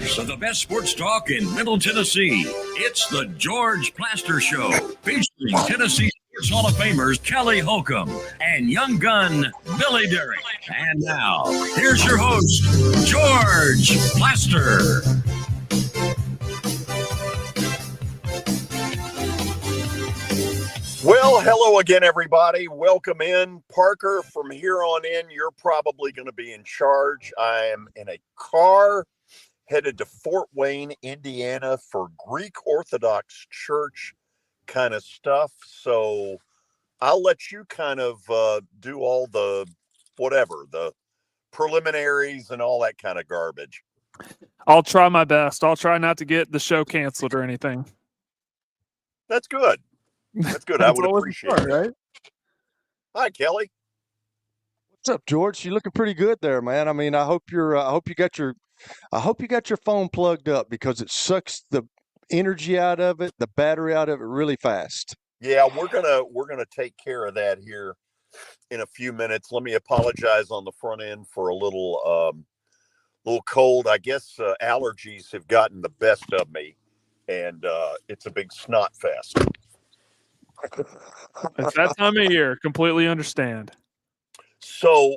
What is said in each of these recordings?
voice of the best sports talk in Middle Tennessee. It's the George Plaster Show, featuring Tennessee Sports Hall of Famers Kelly Holcomb and young gun Billy Derrick. And now, here's your host, George Plaster. Well, hello again, everybody. Welcome in. Parker, from here on in, you're probably going to be in charge. I am in a car headed to Fort Wayne, Indiana for Greek Orthodox Church kind of stuff. So I'll let you kind of do all the the preliminaries and all that kind of garbage. I'll try my best. I'll try not to get the show canceled or anything. That's good. That's good. I would appreciate it. Right? Hi, Kelly. What's up, George? You're looking pretty good there, man. I mean, I hope you got your phone plugged up, because it sucks the energy out of it, the battery out of it really fast. Yeah, we're gonna take care of that here in a few minutes. Let me apologize on the front end for a little cold. I guess allergies have gotten the best of me, and it's a big snot fest. It's that time of year. Completely understand. So,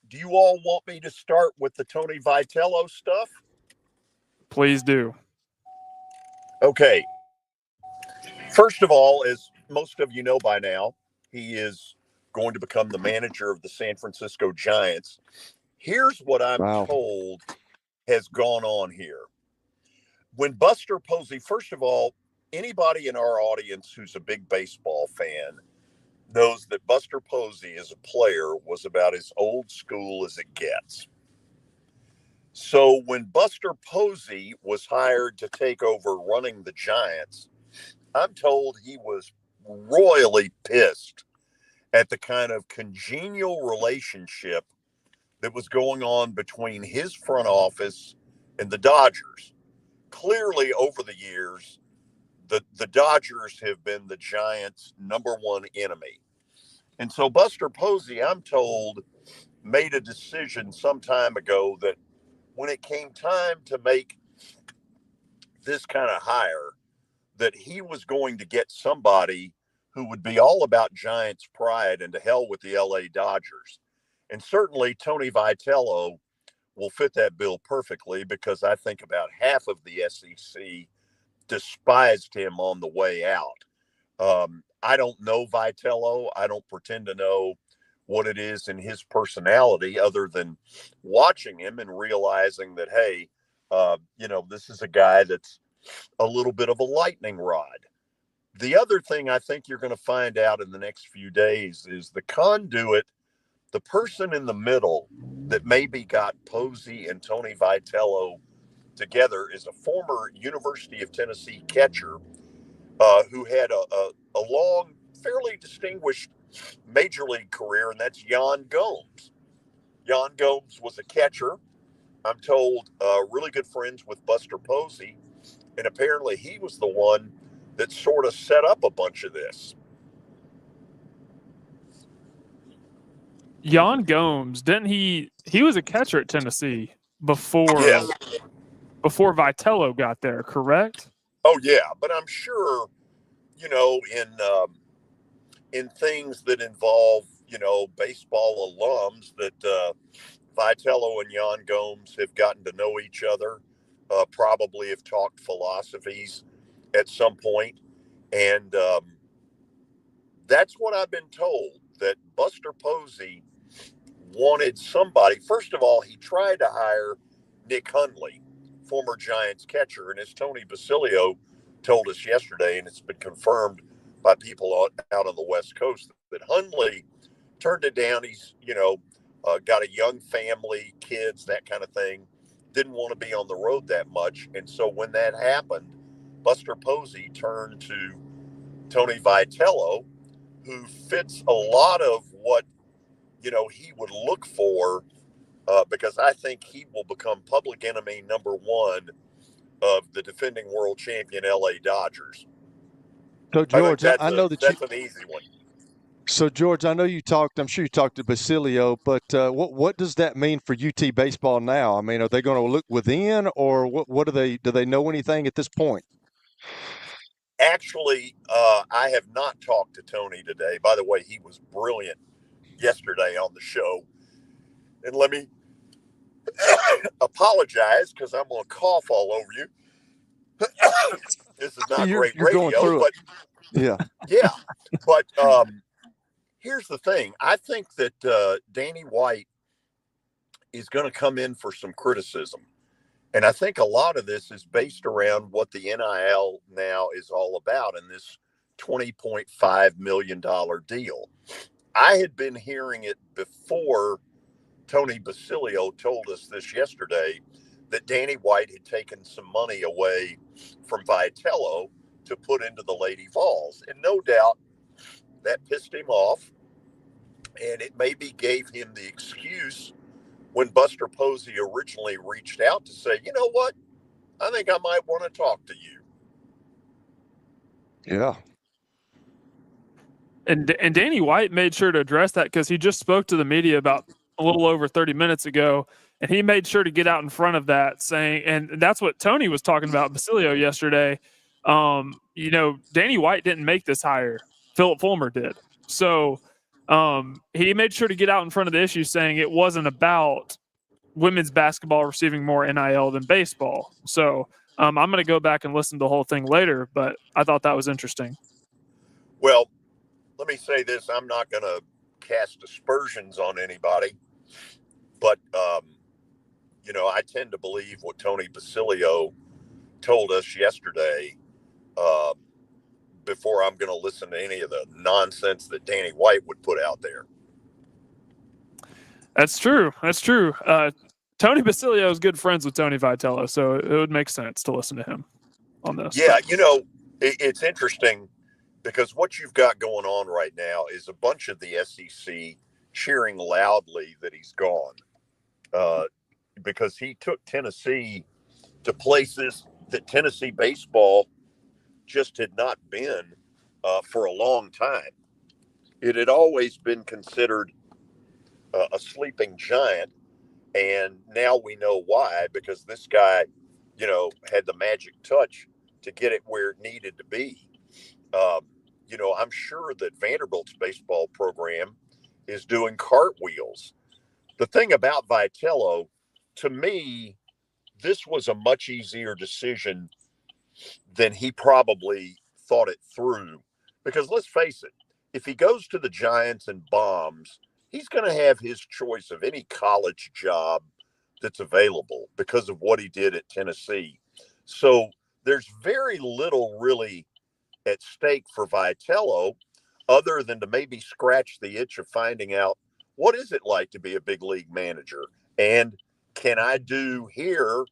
do you all want me to start with the Tony Vitello stuff? Please do. Okay. First of all, as most of you know by now, he is going to become the manager of the San Francisco Giants. Here's what I'm told has gone on here. When Buster Posey, first of all, anybody in our audience who's a big baseball fan knows that Buster Posey as a player was about as old school as it gets. So when Buster Posey was hired to take over running the Giants, I'm told he was royally pissed at the kind of congenial relationship that was going on between his front office and the Dodgers. Clearly, over the years, the Dodgers have been the Giants' number one enemy. And so Buster Posey, I'm told, made a decision some time ago that when it came time to make this kind of hire, that he was going to get somebody who would be all about Giants pride and to hell with the LA Dodgers. And certainly Tony Vitello will fit that bill perfectly, because I think about half of the SEC despised him on the way out. I don't know Vitello. I don't pretend to know what it is in his personality, other than watching him and realizing that, hey, this is a guy that's a little bit of a lightning rod. The other thing I think you're going to find out in the next few days is the conduit, the person in the middle that maybe got Posey and Tony Vitello together, is a former University of Tennessee catcher who had a long, fairly distinguished major league career, and that's Yan Gomes. Yan Gomes was a catcher, I'm told, really good friends with Buster Posey, and apparently he was the one that sort of set up a bunch of this. Yan Gomes, didn't he was a catcher at Tennessee before Vitello got there, correct? Oh yeah, but I'm sure, in things that involve, baseball alums, that Vitello and Yan Gomes have gotten to know each other, probably have talked philosophies at some point. And that's what I've been told, that Buster Posey wanted somebody. First of all, he tried to hire Nick Hundley, former Giants catcher, and as Tony Basilio told us yesterday, and it's been confirmed by people out on the West Coast, that Hundley turned it down. He's, got a young family, kids, that kind of thing, didn't want to be on the road that much. And so when that happened, Buster Posey turned to Tony Vitello, who fits a lot of what, he would look for, because I think he will become public enemy number one of the defending world champion LA Dodgers. So, George, I know that that's an easy one. So, George, I know you talked. I'm sure you talked to Basilio, but what does that mean for UT baseball now? I mean, are they going to look within, or what do they know anything at this point? Actually, I have not talked to Tony today. By the way, he was brilliant yesterday on the show. And let me apologize because I'm going to cough all over you. This is not You're great going radio, through it. but Yeah. yeah. But here's the thing. I think that Danny White is going to come in for some criticism. And I think a lot of this is based around what the NIL now is all about in this $20.5 million deal. I had been hearing it before Tony Basilio told us this yesterday that Danny White had taken some money away from Vitello to put into the Lady Vols. And no doubt that pissed him off. And it maybe gave him the excuse when Buster Posey originally reached out to say, you know what? I think I might want to talk to you. Yeah. And Danny White made sure to address that because he just spoke to the media about a little over 30 minutes ago, and he made sure to get out in front of that, saying, and that's what Tony was talking about Basilio yesterday. Danny White didn't make this hire; Philip Fulmer did. So he made sure to get out in front of the issue, saying it wasn't about women's basketball receiving more NIL than baseball. So I'm going to go back and listen to the whole thing later, but I thought that was interesting. Well, let me say this. I'm not going to cast aspersions on anybody, but, I tend to believe what Tony Basilio told us yesterday before I'm going to listen to any of the nonsense that Danny White would put out there. That's true. Tony Basilio is good friends with Tony Vitello, so it would make sense to listen to him on this. Yeah, it's interesting because what you've got going on right now is a bunch of the SEC cheering loudly that he's gone because he took Tennessee to places that Tennessee baseball just had not been for a long time. It had always been considered a sleeping giant, and now we know why, because this guy, had the magic touch to get it where it needed to be. I'm sure that Vanderbilt's baseball program is doing cartwheels. The thing about Vitello, to me, this was a much easier decision than he probably thought it through. Because let's face it, if he goes to the Giants and bombs, he's going to have his choice of any college job that's available because of what he did at Tennessee. So there's very little really at stake for Vitello other than to maybe scratch the itch of finding out what is it like to be a big league manager, and can I do here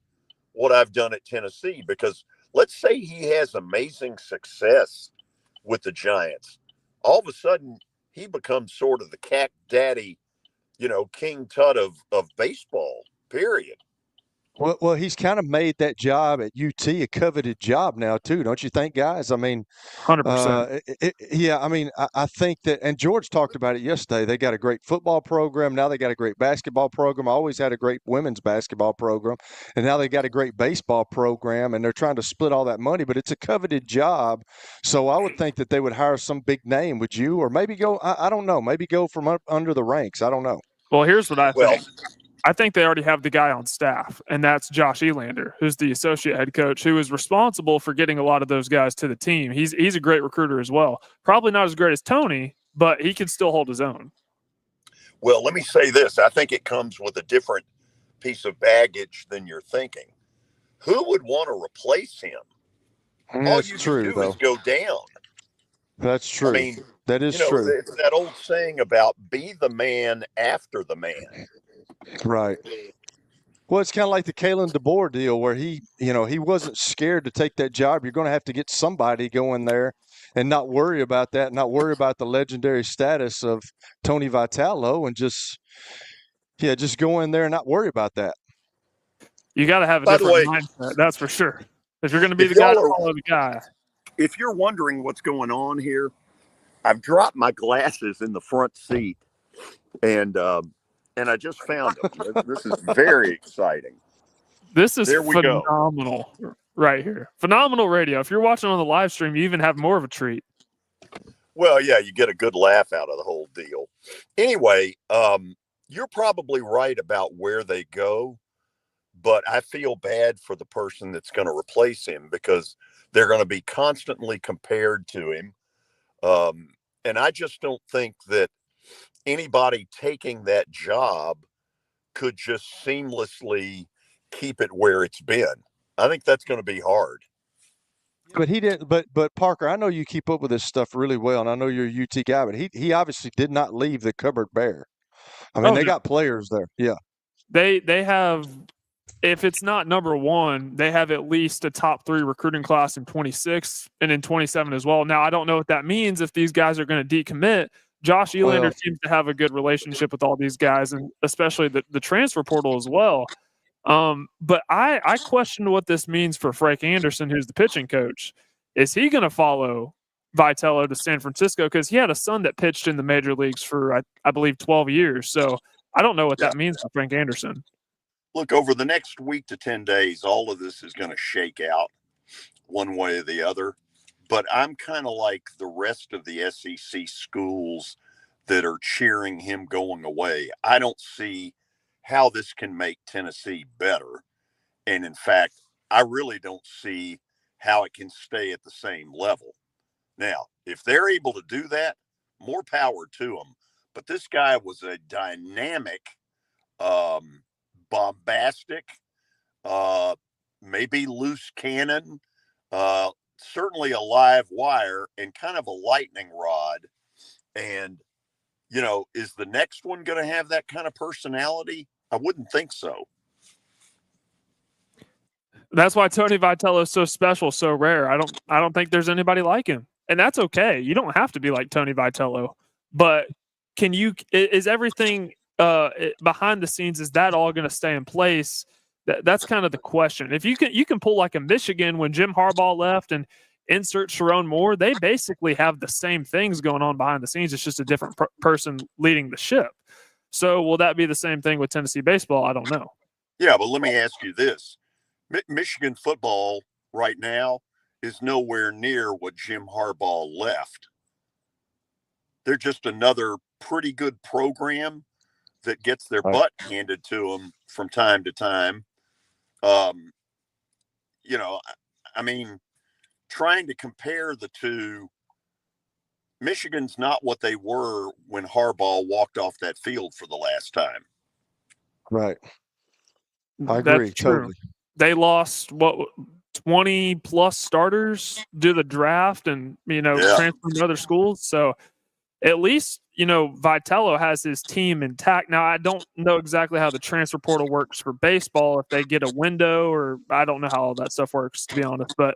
what I've done at Tennessee? Because let's say he has amazing success with the Giants. All of a sudden, he becomes sort of the cat daddy, King Tut of baseball, period. Well, he's kind of made that job at UT a coveted job now too, don't you think, guys? I mean, 100%. yeah. I mean, I think that, and George talked about it yesterday. They got a great football program. Now they got a great basketball program. Always had a great women's basketball program, and now they got a great baseball program. And they're trying to split all that money, but it's a coveted job. So I would think that they would hire some big name. Would you, or maybe go? I don't know. Maybe go from up under the ranks. I don't know. Well, here's what I think. I think they already have the guy on staff, and that's Josh Elander, who's the associate head coach, who is responsible for getting a lot of those guys to the team. He's a great recruiter as well. Probably not as great as Tony, but he can still hold his own. Well, let me say this. I think it comes with a different piece of baggage than you're thinking. Who would want to replace him? All you can do is go down. That's true. I mean, that is true. It's that old saying about be the man after the man. Right. Well, it's kind of like the Kalen DeBoer deal where he wasn't scared to take that job. You're going to have to get somebody going there and not worry about that, not worry about the legendary status of Tony Vitello, and just go in there and not worry about that. You got to have a different mindset, that's for sure. If you're going to be the guy to follow the guy. If you're wondering what's going on here, I've dropped my glasses in the front seat, and I just found them. This is very exciting. This is There we go. phenomenal right here. Phenomenal radio. If you're watching on the live stream, you even have more of a treat. Well, yeah, you get a good laugh out of the whole deal. Anyway, you're probably right about where they go, but I feel bad for the person that's going to replace him because they're going to be constantly compared to him. And I just don't think that anybody taking that job could just seamlessly keep it where it's been. I think that's going to be hard. But he didn't. But Parker, I know you keep up with this stuff really well, and I know you're a UT guy. But he obviously did not leave the cupboard bare. I mean, they got players there. Yeah, they have. If it's not number one, they have at least a top 3 recruiting class in 26 and in 27 as well. Now, I don't know what that means if these guys are going to decommit. Josh Elander seems to have a good relationship with all these guys, and especially the transfer portal as well. But I question what this means for Frank Anderson, who's the pitching coach. Is he going to follow Vitello to San Francisco? Because he had a son that pitched in the major leagues for, I believe, 12 years. So I don't know what that means for Frank Anderson. Look, over the next week to 10 days, all of this is going to shake out one way or the other. But I'm kind of like the rest of the SEC schools that are cheering him going away. I don't see how this can make Tennessee better. And in fact, I really don't see how it can stay at the same level. Now, if they're able to do that, more power to them. But this guy was a dynamic, bombastic, maybe loose cannon, certainly a live wire, and kind of a lightning rod. And, you know, is the next one going to have that kind of personality? I wouldn't think so. That's why Tony Vitello is so special, so rare. I don't think there's anybody like him. And that's okay. You don't have to be like Tony Vitello. But is everything behind the scenes, is that all going to stay in place? That's kind of the question. If you can pull like a Michigan when Jim Harbaugh left and insert Sharon Moore, they basically have the same things going on behind the scenes. It's just a different person leading the ship. So will that be the same thing with Tennessee baseball? I don't know. Yeah, but let me ask you this. Michigan football right now is nowhere near what Jim Harbaugh left. They're just another pretty good program that gets their butt handed to them from time to time. You know, I mean, trying to compare the two, Michigan's not what they were when Harbaugh walked off that field for the last time. Right. I agree totally. They lost 20 plus starters due to the draft and, transferring to other schools. So at least, Vitello has his team intact. Now, I don't know exactly how the transfer portal works for baseball, if they get a window, or I don't know how all that stuff works, to be honest, but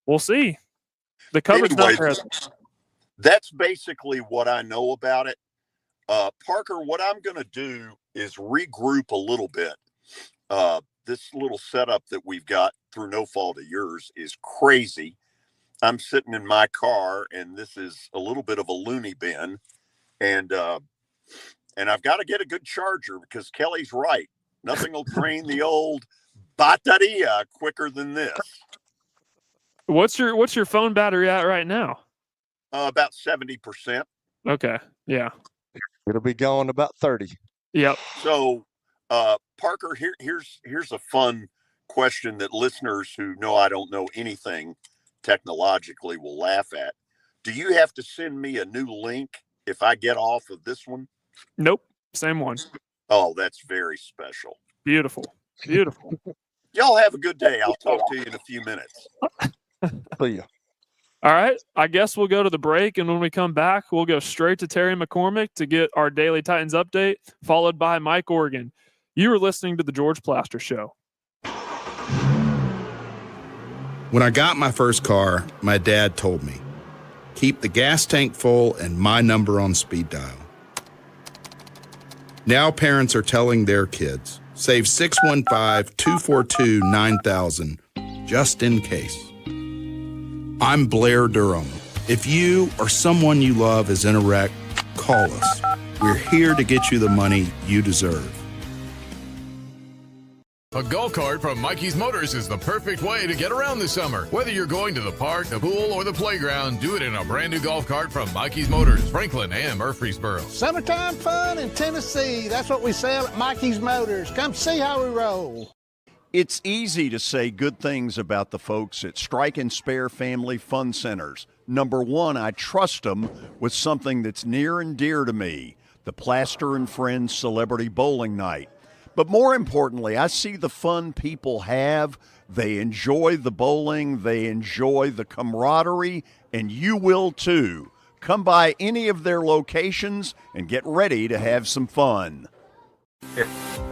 we'll see. The cupboard's not present. That's basically what I know about it. Parker, what I'm going to do is regroup a little bit. This little setup that we've got through no fault of yours is crazy. I'm sitting in my car, and this is a little bit of a loony bin. And I've got to get a good charger because Kelly's right. Nothing will drain the old bateria quicker than this. What's your phone battery at right now? About 70%. Okay. Yeah. It'll be going about 30. Yep. So, Parker, here's a fun question that listeners who know I don't know anything technologically will laugh at. Do you have to send me a new link if I get off of this one? Nope. Same one. Oh, that's very special. Beautiful. Beautiful. Y'all have a good day. I'll talk to you in a few minutes. See ya. All right. I guess we'll go to the break, and when we come back, we'll go straight to Terry McCormick to get our Daily Titans update, followed by Mike Organ. You are listening to The George Plaster Show. When I got my first car, my dad told me, keep the gas tank full and my number on speed dial. Now parents are telling their kids, save 615-242-9000 just in case. I'm Blair Durham, If you or someone you love is in a wreck, call us. We're here to get you the money you deserve. A golf cart from Mikey's Motors is the perfect way to get around this summer. Whether you're going to the park, the pool, or the playground, do it in a brand new golf cart from Mikey's Motors, Franklin and Murfreesboro. Summertime fun in Tennessee. That's what we sell at Mikey's Motors. Come see how we roll. It's easy to say good things about the folks at Strike and Spare Family Fun Centers. Number one, I trust them with something that's near and dear to me, the Plaster and Friends Celebrity Bowling Night. But more importantly, I see the fun people have. They enjoy the bowling, they enjoy the camaraderie, and you will too. Come by any of their locations and get ready to have some fun.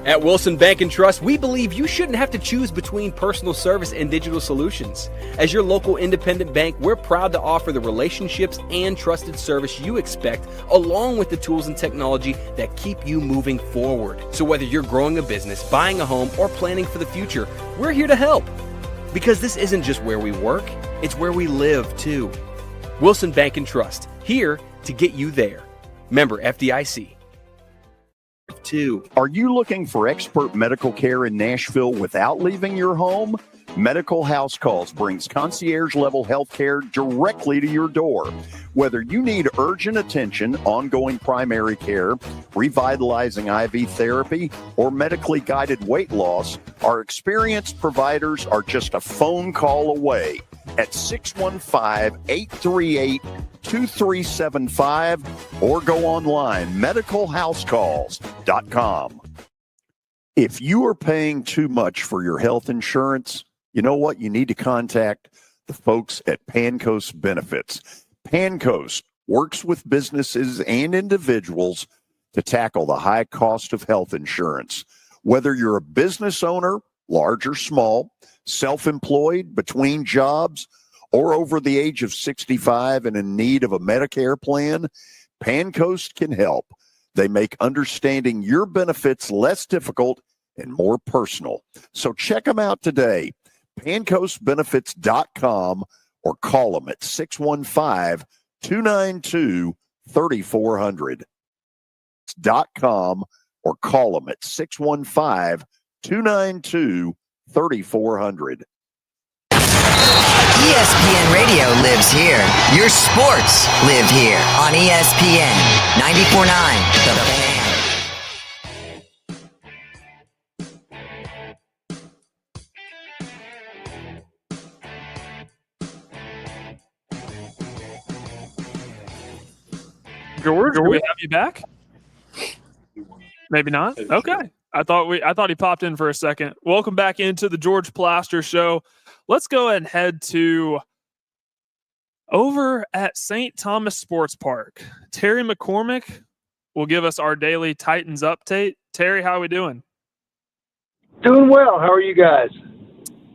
At Wilson Bank & Trust, we believe you shouldn't have to choose between personal service and digital solutions. As your local independent bank, we're proud to offer the relationships and trusted service you expect, along with the tools and technology that keep you moving forward. So whether you're growing a business, buying a home, or planning for the future, we're here to help. Because this isn't just where we work, it's where we live too. Wilson Bank & Trust, here to get you there. Member FDIC. Are you looking for expert medical care in Nashville without leaving your home? Medical House Calls brings concierge-level health care directly to your door. Whether you need urgent attention, ongoing primary care, revitalizing IV therapy, or medically guided weight loss, our experienced providers are just a phone call away at 615-838-2375 or go online, medicalhousecalls.com. If you are paying too much for your health insurance, you know what? You need to contact the folks at Pancoast Benefits. Pancoast works with businesses and individuals to tackle the high cost of health insurance. Whether you're a business owner, large or small, self-employed, between jobs, or over the age of 65 and in need of a Medicare plan, Pancoast can help. They make understanding your benefits less difficult and more personal. So check them out today, pancoastbenefits.com, or call them at 615-292-3400. .com or call them at 615-292-3400. ESPN Radio lives here. Your sports live here on ESPN 94.9 The Fan. George, do we have you back? Maybe not. Okay. I thought he popped in for a second. Welcome back into the George Plaster Show. Let's go ahead and head to over at St. Thomas Sports Park. Terry McCormick will give us our daily Titans update. Terry, how are we doing? Doing well. How are you guys?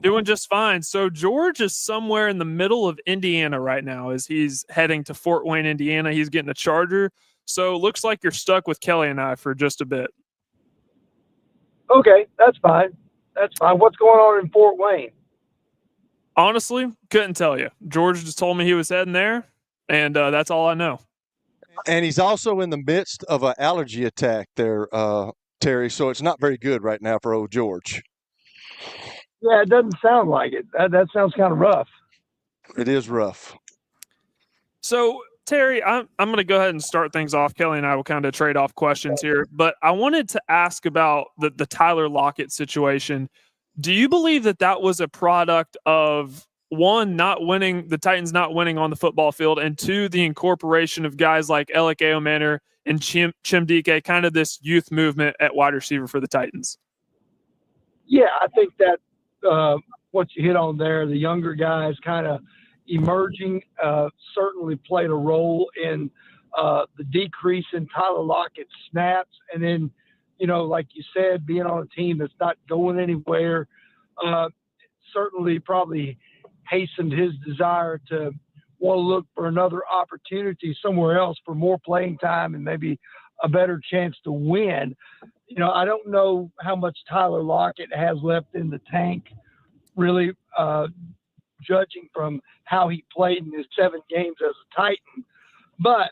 Doing just fine. So George is somewhere in the middle of Indiana right now as he's heading to Fort Wayne, Indiana. He's getting a charger. So it looks like you're stuck with Kelly and I for just a bit. Okay, that's fine. That's fine. What's going on in Fort Wayne? Honestly, couldn't tell you. George just told me he was heading there, and that's all I know. And he's also in the midst of an allergy attack there, Terry, so it's not very good right now for old George. Yeah, it doesn't sound like it. That sounds kind of rough. It is rough. So, Terry, I'm going to go ahead and start things off. Kelly and I will kind of trade off questions here, but I wanted to ask about the Tyler Lockett situation. Do you believe that was a product of, one, the Titans not winning on the football field, and two, the incorporation of guys like Alec Aomanor and Chimdike, kind of this youth movement at wide receiver for the Titans? Yeah, I think that what you hit on there, the younger guys kind of emerging, certainly played a role in the decrease in Tyler Lockett's snaps. And then, like you said, being on a team that's not going anywhere, certainly probably hastened his desire to want to look for another opportunity somewhere else for more playing time and maybe a better chance to win. I don't know how much Tyler Lockett has left in the tank, really. judging from how he played in his 7 games as a Titan. But,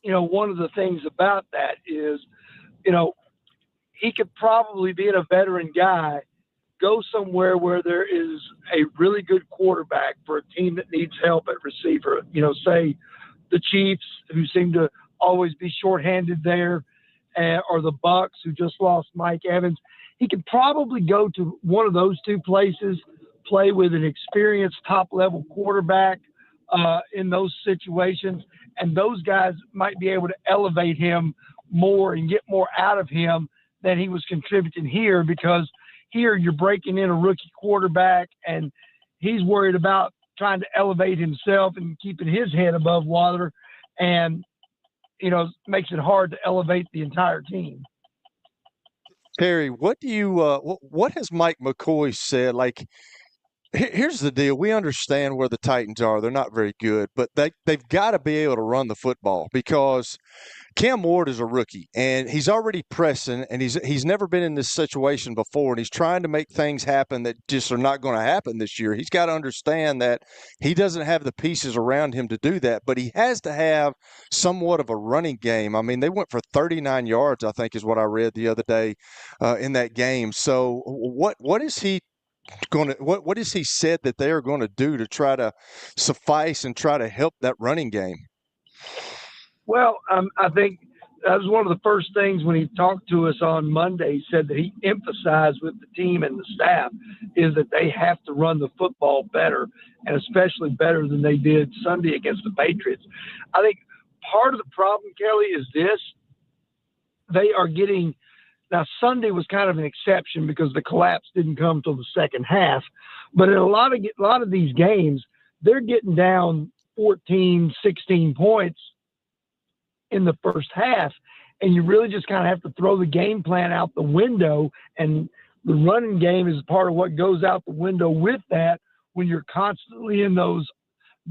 one of the things about that is, he could probably, being a veteran guy, go somewhere where there is a really good quarterback for a team that needs help at receiver. Say the Chiefs, who seem to always be shorthanded there, or the Bucks, who just lost Mike Evans. He could probably go to one of those 2 places, play with an experienced top-level quarterback in those situations, and those guys might be able to elevate him more and get more out of him than he was contributing here, because here you're breaking in a rookie quarterback and he's worried about trying to elevate himself and keeping his head above water, and, makes it hard to elevate the entire team. Terry, what do you what has Mike McCoy said? Like, here's the deal. We understand where the Titans are. They're not very good, but they've got to be able to run the football, because Cam Ward is a rookie and he's already pressing, and he's never been in this situation before, and he's trying to make things happen that just are not going to happen this year. He's got to understand that he doesn't have the pieces around him to do that, but he has to have somewhat of a running game. I mean, they went for 39 yards, I think is what I read the other day in that game. So what is he what is he said that they are going to do to try to suffice and try to help that running game? Well, I think that was one of the first things when he talked to us on Monday. He said that he emphasized with the team and the staff is that they have to run the football better, and especially better than they did Sunday against the Patriots. I think part of the problem, Kelly, is this. They are getting – now Sunday was kind of an exception because the collapse didn't come till the second half. But in a lot of these games, they're getting down 14, 16 points in the first half, and you really just kind of have to throw the game plan out the window, and the running game is part of what goes out the window with that when you're constantly in those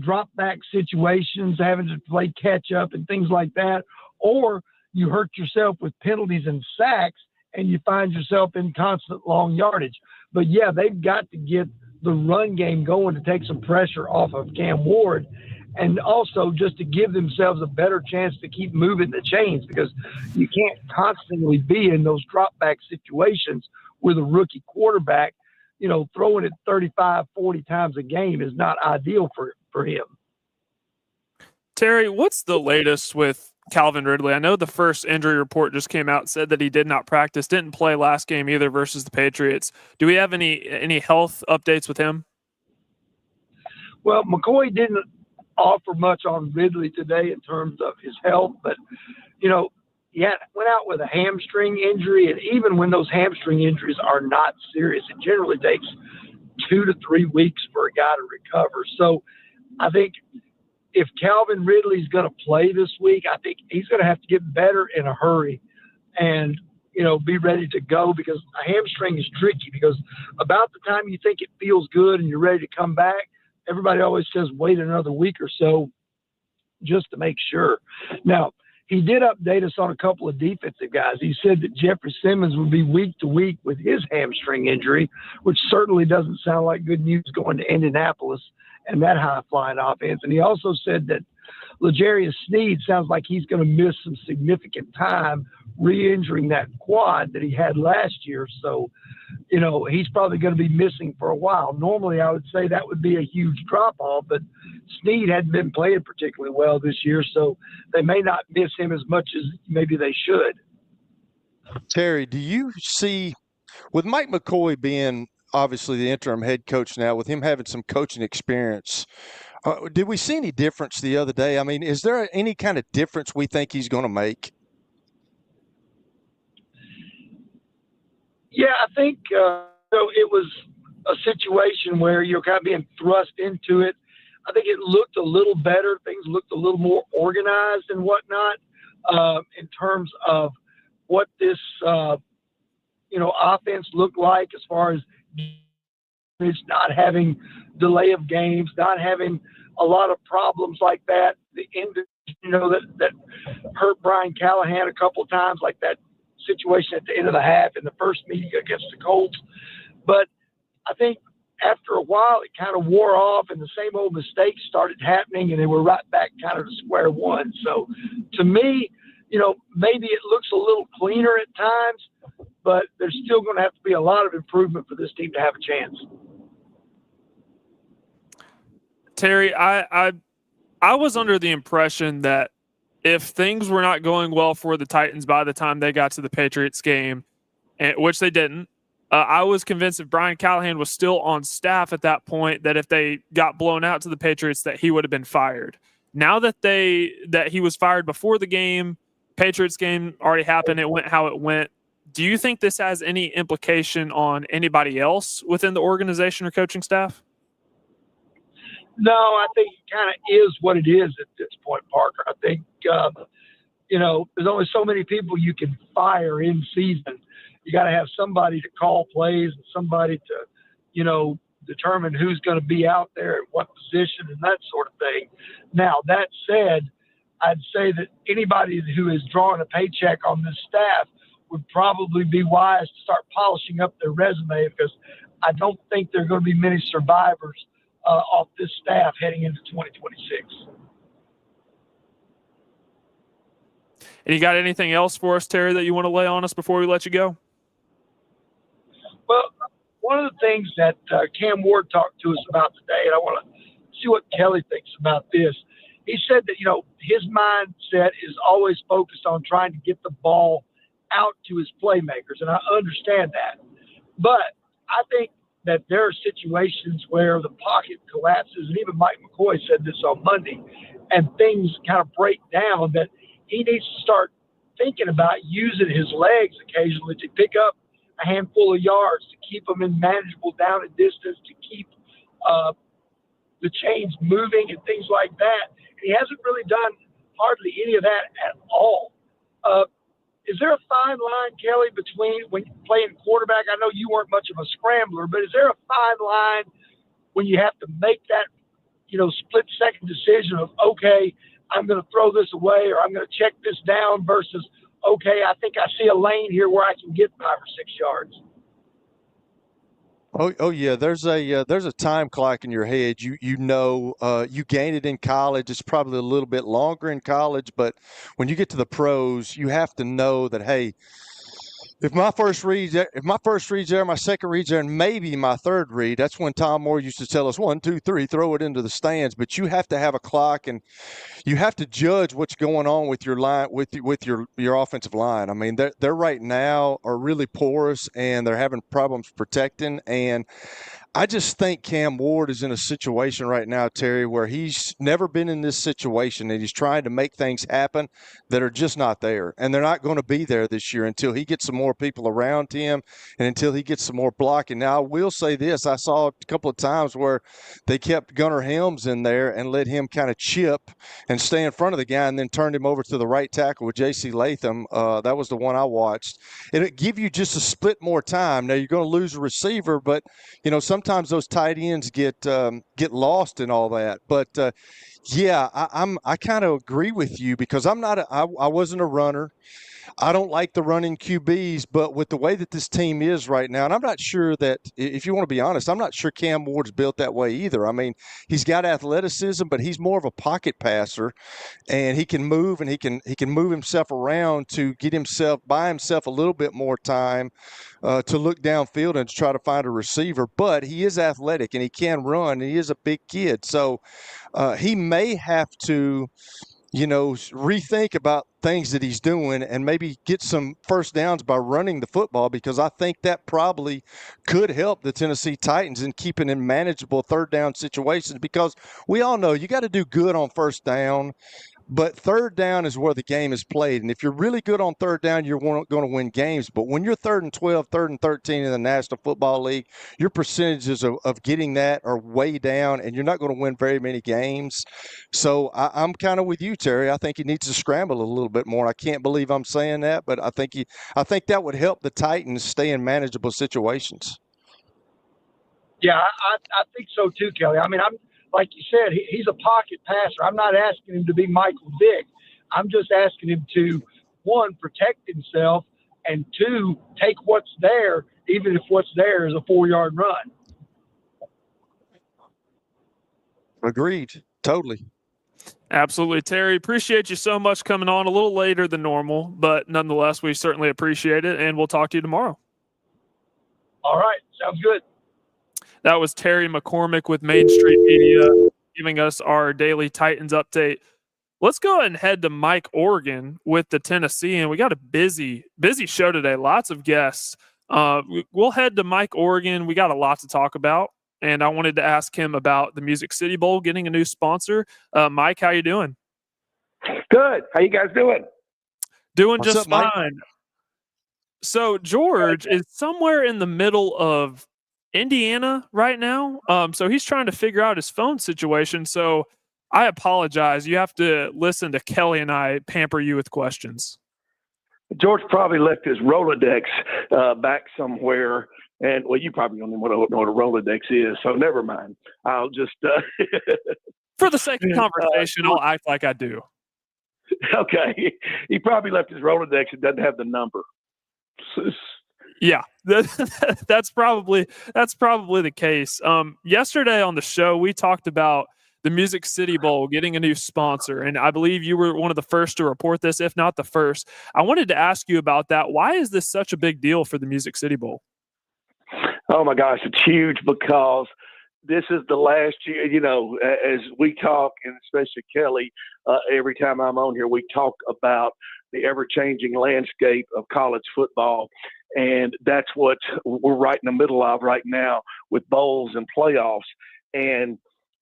drop back situations, having to play catch up and things like that, or you hurt yourself with penalties and sacks and you find yourself in constant long yardage. But yeah, they've got to get the run game going to take some pressure off of Cam Ward, and also just to give themselves a better chance to keep moving the chains, because you can't constantly be in those drop back situations with a rookie quarterback. Throwing it 35, 40 times a game is not ideal for him. Terry, what's the latest with Calvin Ridley? I know the first injury report just came out, said that he did not practice, didn't play last game either versus the Patriots. Do we have any health updates with him? Well, McCoy didn't offer much on Ridley today in terms of his health, but he went out with a hamstring injury, and even when those hamstring injuries are not serious, it generally takes 2 to 3 weeks for a guy to recover. So I think if Calvin Ridley's going to play this week, I think he's going to have to get better in a hurry and be ready to go, because a hamstring is tricky, because about the time you think it feels good and you're ready to come back, everybody always says wait another week or so just to make sure. Now, he did update us on a couple of defensive guys. He said that Jeffrey Simmons would be week to week with his hamstring injury, which certainly doesn't sound like good news going to Indianapolis and that high-flying offense. And he also said that L'Jarius Sneed sounds like he's going to miss some significant time re-injuring that quad that he had last year. So, he's probably going to be missing for a while. Normally, I would say that would be a huge drop-off, but Sneed hadn't been playing particularly well this year, so they may not miss him as much as maybe they should. Terry, do you see, with Mike McCoy being obviously the interim head coach now, with him having some coaching experience, did we see any difference the other day? I mean, is there any kind of difference we think he's going to make? Yeah, I think it was a situation where you're kind of being thrust into it. I think it looked a little better. Things looked a little more organized and whatnot in terms of what this, offense looked like, as far as not having delay of games, not having a lot of problems like that. The end, that hurt Brian Callahan a couple of times, like that situation at the end of the half in the first meeting against the Colts. But I think after a while, it kind of wore off, and the same old mistakes started happening, and they were right back kind of to square one. So, to me, maybe it looks a little cleaner at times, but there's still going to have to be a lot of improvement for this team to have a chance. Terry, I was under the impression that if things were not going well for the Titans by the time they got to the Patriots game, which they didn't, I was convinced if Brian Callahan was still on staff at that point, that if they got blown out to the Patriots, that he would have been fired. Now that he was fired before the game, Patriots game already happened, it went how it went. Do you think this has any implication on anybody else within the organization or coaching staff? No, I think it kind of is what it is at this point, Parker. I think, there's only so many people you can fire in season. You got to have somebody to call plays and somebody to, determine who's going to be out there at what position and that sort of thing. Now, that said, I'd say that anybody who is drawing a paycheck on this staff would probably be wise to start polishing up their resume, because I don't think there are going to be many survivors off this staff heading into 2026. And you got anything else for us, Terry, that you want to lay on us before we let you go? Well, one of the things that Cam Ward talked to us about today, and I want to see what Kelly thinks about this. He said that, his mindset is always focused on trying to get the ball out to his playmakers, and I understand that. But I think that there are situations where the pocket collapses, and even Mike McCoy said this on Monday, and things kind of break down, that he needs to start thinking about using his legs occasionally to pick up a handful of yards, to keep them in manageable down and distance, to keep the chains moving and things like that. And he hasn't really done hardly any of that at all. Is there a fine line, Kelly, between when you're playing quarterback? I know you weren't much of a scrambler, but is there a fine line when you have to make that, split-second decision of, okay, I'm going to throw this away or I'm going to check this down versus, okay, I think I see a lane here where I can get 5 or 6 yards? Oh yeah. There's a time clock in your head. You gain it in college. It's probably a little bit longer in college, but when you get to the pros, you have to know that, hey, if my first read's there, my second read's there, and maybe my third read, that's when Tom Moore used to tell us 1, 2, 3, throw it into the stands. But you have to have a clock, and you have to judge what's going on with your line, with your offensive line. I mean, they're right now are really porous, and they're having problems protecting. And I just think Cam Ward is in a situation right now, Terry, where he's never been in this situation, and he's trying to make things happen that are just not there. And they're not going to be there this year until he gets some more people around him and until he gets some more blocking. Now, I will say this. I saw a couple of times where they kept Gunnar Helms in there and let him kind of chip and stay in front of the guy and then turned him over to the right tackle with J.C. Latham. That was the one I watched. It'll give you just a split more time. Now, you're going to lose a receiver, but, sometimes those tight ends get lost in all that. But yeah, I kind of agree with you because I wasn't a runner. I don't like the running QBs, but with the way that this team is right now, and I'm not sure that, if you want to be honest, I'm not sure Cam Ward's built that way either. I mean, he's got athleticism, but he's more of a pocket passer, and he can move and he can move himself around to buy himself a little bit more time to look downfield and to try to find a receiver. But he is athletic and he can run, and he is a big kid, so he may have to rethink about things that he's doing and maybe get some first downs by running the football, because I think that probably could help the Tennessee Titans in keeping in manageable third down situations, because we all know you got to do good on first down. But third down is where the game is played. And if you're really good on third down, you're going to win games. But when you're 3rd and 12, 3rd and 13 in the National Football League, your percentages of getting that are way down, and you're not going to win very many games. So I'm kind of with you, Terry. I think he needs to scramble a little bit more. I can't believe I'm saying that, but I think that would help the Titans stay in manageable situations. Yeah, I think so too, Kelly. I mean, like you said, he's a pocket passer. I'm not asking him to be Michael Vick. I'm just asking him to, 1, protect himself, and 2, take what's there, even if what's there is a 4-yard run. Agreed. Totally. Absolutely. Terry, appreciate you so much coming on a little later than normal, but nonetheless, we certainly appreciate it, and we'll talk to you tomorrow. All right. Sounds good. That was Terry McCormick with Main Street Media giving us our daily Titans update. Let's go ahead and head to Mike Oregon with the Tennessean. We got a busy show today. Lots of guests. We'll head to Mike Oregon. We got a lot to talk about, and I wanted to ask him about the Music City Bowl getting a new sponsor. Mike, how you doing? Good. How you guys doing? Doing What's just up, Mike? fine. So George is somewhere in the middle of Indiana right now. So he's trying to figure out his phone situation. So I apologize. You have to listen to Kelly and I pamper you with questions. George probably left his Rolodex back somewhere. And, well, you probably don't even know what a Rolodex is, so never mind. I'll just For the sake of conversation, I'll act like I do. Okay. He probably left his Rolodex and doesn't have the number. Yeah, that's probably the case. Yesterday on the show, we talked about the Music City Bowl getting a new sponsor, and I believe you were one of the first to report this, if not the first. I wanted to ask you about that. Why is this such a big deal for the Music City Bowl? Oh, my gosh, it's huge because this is the last year, you know, as we talk, and especially Kelly, every time I'm on here, we talk about the ever-changing landscape of college football. And that's what we're right in the middle of right now with bowls and playoffs. And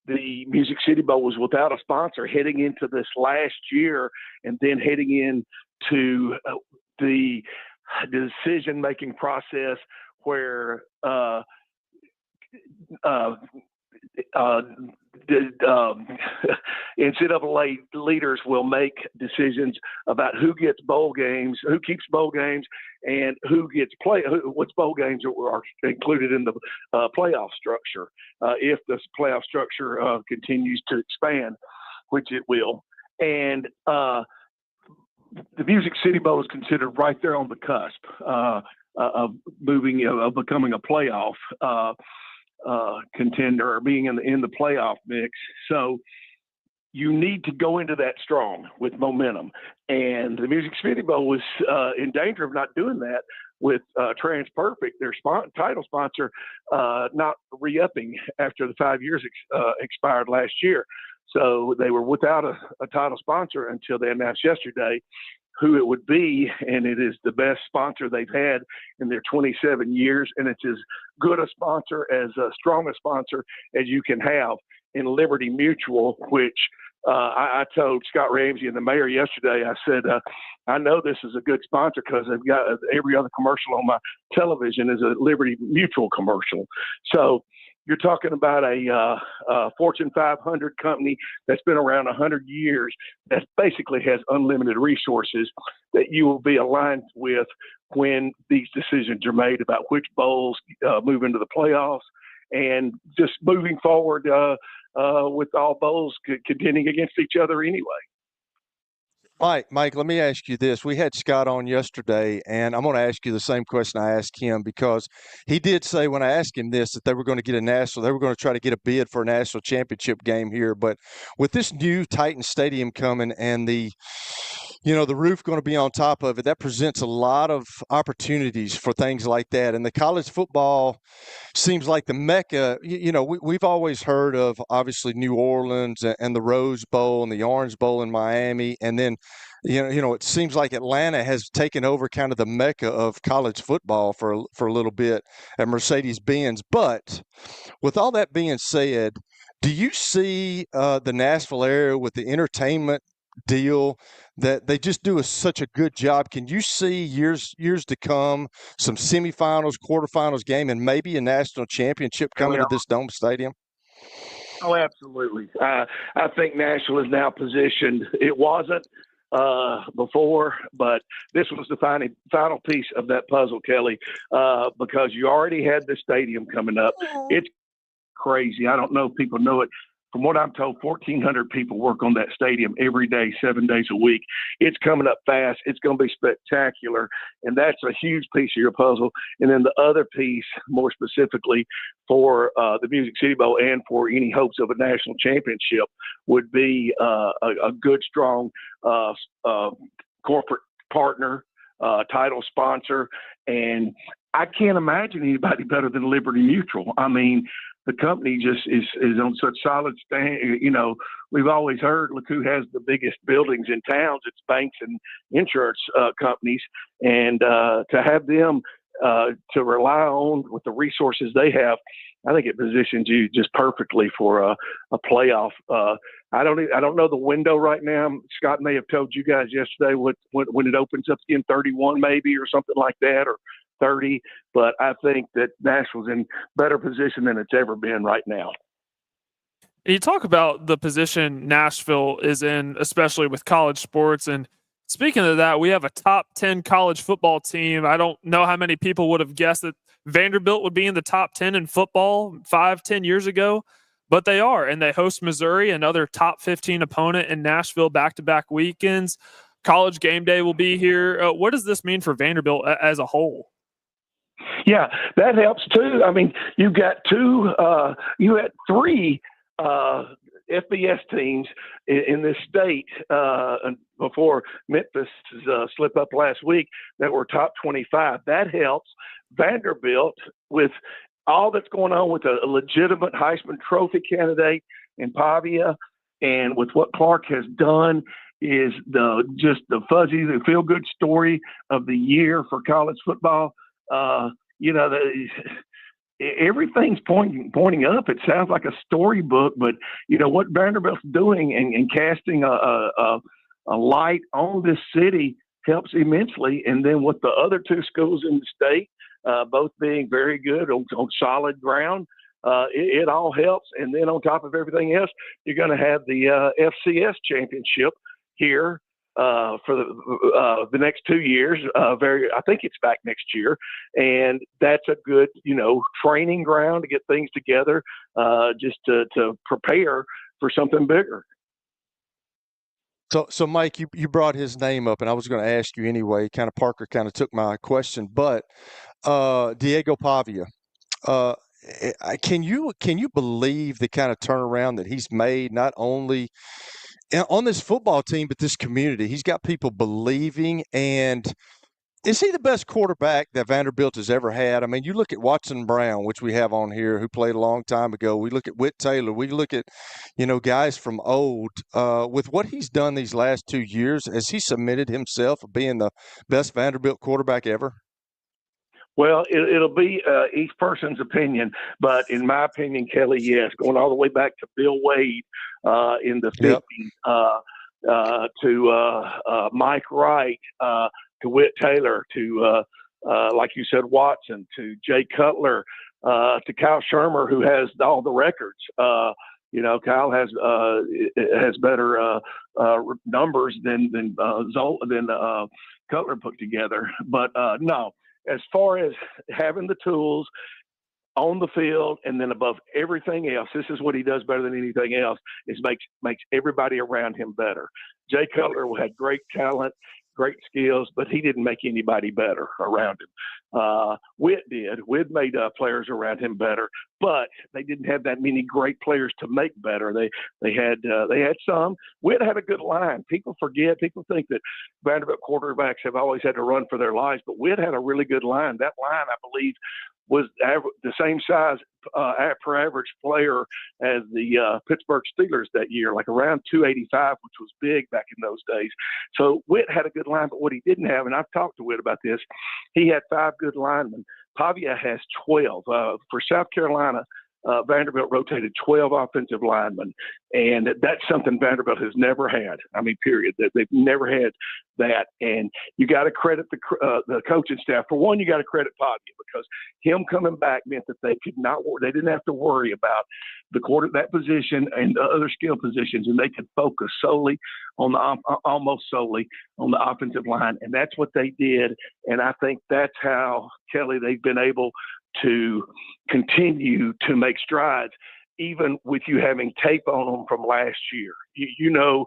the Music City Bowl was without a sponsor heading into this last year, and then heading into the decision-making process where NCAA leaders will make decisions about who gets bowl games, who keeps bowl games, and who gets which bowl games are included in the playoff structure. If the playoff structure continues to expand, which it will, and the Music City Bowl is considered right there on the cusp of becoming a playoff contender or being in the playoff mix. So you need to go into that strong with momentum. And the Music City Bowl was in danger of not doing that with TransPerfect, their title sponsor, not re-upping after the 5 years expired last year. So they were without a title sponsor until they announced yesterday who it would be, and it is the best sponsor they've had in their 27 years, and it's as good a sponsor, as strong a sponsor as you can have in Liberty Mutual, which I told Scott Ramsey and the mayor yesterday, I said, I know this is a good sponsor because they've got every other commercial on my television is a Liberty Mutual commercial. So you're talking about a Fortune 500 company that's been around 100 years that basically has unlimited resources that you will be aligned with when these decisions are made about which bowls move into the playoffs, and just moving forward with all bowls contending against each other anyway. Mike, let me ask you this. We had Scott on yesterday, and I'm going to ask you the same question I asked him, because he did say when I asked him this that they were going to try to get a bid for a national championship game here. But with this new Titan Stadium coming and the roof going to be on top of it, that presents a lot of opportunities for things like that. And the college football seems like the mecca. We've always heard of, obviously, New Orleans and the Rose Bowl and the Orange Bowl in Miami. And then, it seems like Atlanta has taken over kind of the mecca of college football for a little bit at Mercedes-Benz. But with all that being said, do you see the Nashville area with the entertainment deal that they just do such a good job? Can you see years to come some semifinals, quarterfinals game, and maybe a national championship coming to this Dome Stadium? Oh, absolutely. I think Nashville is now positioned. It wasn't before, but this was the final piece of that puzzle, Kelly, because you already had the stadium coming up. It's crazy. I don't know if people know it. from what I'm told, 1,400 people work on that stadium every day, 7 days a week. It's coming up fast. It's going to be spectacular, and that's a huge piece of your puzzle. And then the other piece, more specifically for the Music City Bowl and for any hopes of a national championship, would be a good, strong corporate partner, title sponsor. And I can't imagine anybody better than Liberty Mutual. I mean, the company just is on such solid stand. You know, we've always heard, look who has the biggest buildings in towns. It's banks and insurance companies. And to have them to rely on with the resources they have, I think it positions you just perfectly for a playoff. I don't know the window right now. Scott may have told you guys yesterday when it opens up again, 31 maybe or something like that, or 30. But I think that Nashville's in better position than it's ever been right now. You talk about the position Nashville is in, especially with college sports. And speaking of that, we have a top 10 college football team. I don't know how many people would have guessed that Vanderbilt would be in the top 10 in football 5-10 years ago, but they are. And they host Missouri, another top 15 opponent in Nashville, back-to-back weekends. College game day will be here. What does this mean for Vanderbilt as a whole? Yeah, that helps too. I mean, you had three FBS teams in this state before Memphis slip up last week that were top 25. That helps. Vanderbilt, with all that's going on with a legitimate Heisman Trophy candidate in Pavia, and with what Clark has done, is the feel-good story of the year for college football. Everything's pointing up. It sounds like a storybook, but what Vanderbilt's doing and casting a light on this city helps immensely. And then with the other two schools in the state, both being very good on solid ground, it all helps. And then on top of everything else, you're going to have the FCS championship here for the next 2 years. I think it's back next year, and that's a good training ground to get things together, just to prepare for something bigger. So Mike, you brought his name up, and I was going to ask you anyway. Parker took my question, but Diego Pavia, can you believe the kind of turnaround that he's made, not only on this football team, but this community? He's got people believing. And is he the best quarterback that Vanderbilt has ever had? I mean, you look at Watson Brown, which we have on here, who played a long time ago. We look at Vitello. We look at, guys from old. With what he's done these last 2 years, has he submitted himself of being the best Vanderbilt quarterback ever? Well, it'll be each person's opinion, but in my opinion, Kelly, yes, going all the way back to Bill Wade in the 50s, to Mike Wright, to Whit Taylor, to like you said, Watson, to Jay Cutler, to Kyle Shermer, who has all the records. Kyle has better numbers than Cutler put together, but no. As far as having the tools on the field, and then above everything else, this is what he does better than anything else, is makes everybody around him better. Jay Cutler had great talent, great skills, but he didn't make anybody better around him. Whit did. Whit made players around him better, but they didn't have that many great players to make better. They had some. Whit had a good line. People forget. People think that Vanderbilt quarterbacks have always had to run for their lives, but Whit had a really good line. That line, I believe, was the same size per average player as the Pittsburgh Steelers that year, like around 285, which was big back in those days. So Whit had a good line, but what he didn't have, and I've talked to Whit about this, he had 5 good linemen. Pavia has 12. For South Carolina, Vanderbilt rotated 12 offensive linemen, and that's something Vanderbilt has never had. I mean, period. They've never had that, and you got to credit the coaching staff. For one, you got to credit Pavia, because him coming back meant that they didn't have to worry about that position and the other skill positions, and they could focus almost solely on the offensive line, and that's what they did. And I think that's how, Kelly, they've been able to continue to make strides even with you having tape on them from last year. You know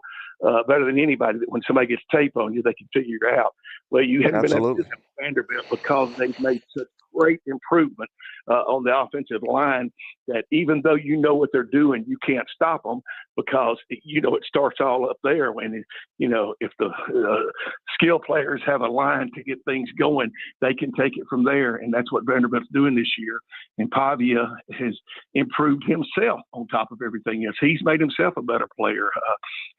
better than anybody that when somebody gets tape on you, they can figure it out. Well, you haven't been able to do that with Vanderbilt because they've made such great improvement on the offensive line that even though you know what they're doing, you can't stop them because, you know, it starts all up there when, you know, if the skill players have a line to get things going, they can take it from there. And that's what Vanderbilt's doing this year. And Pavia has improved himself on top of everything else. He's made himself a better player.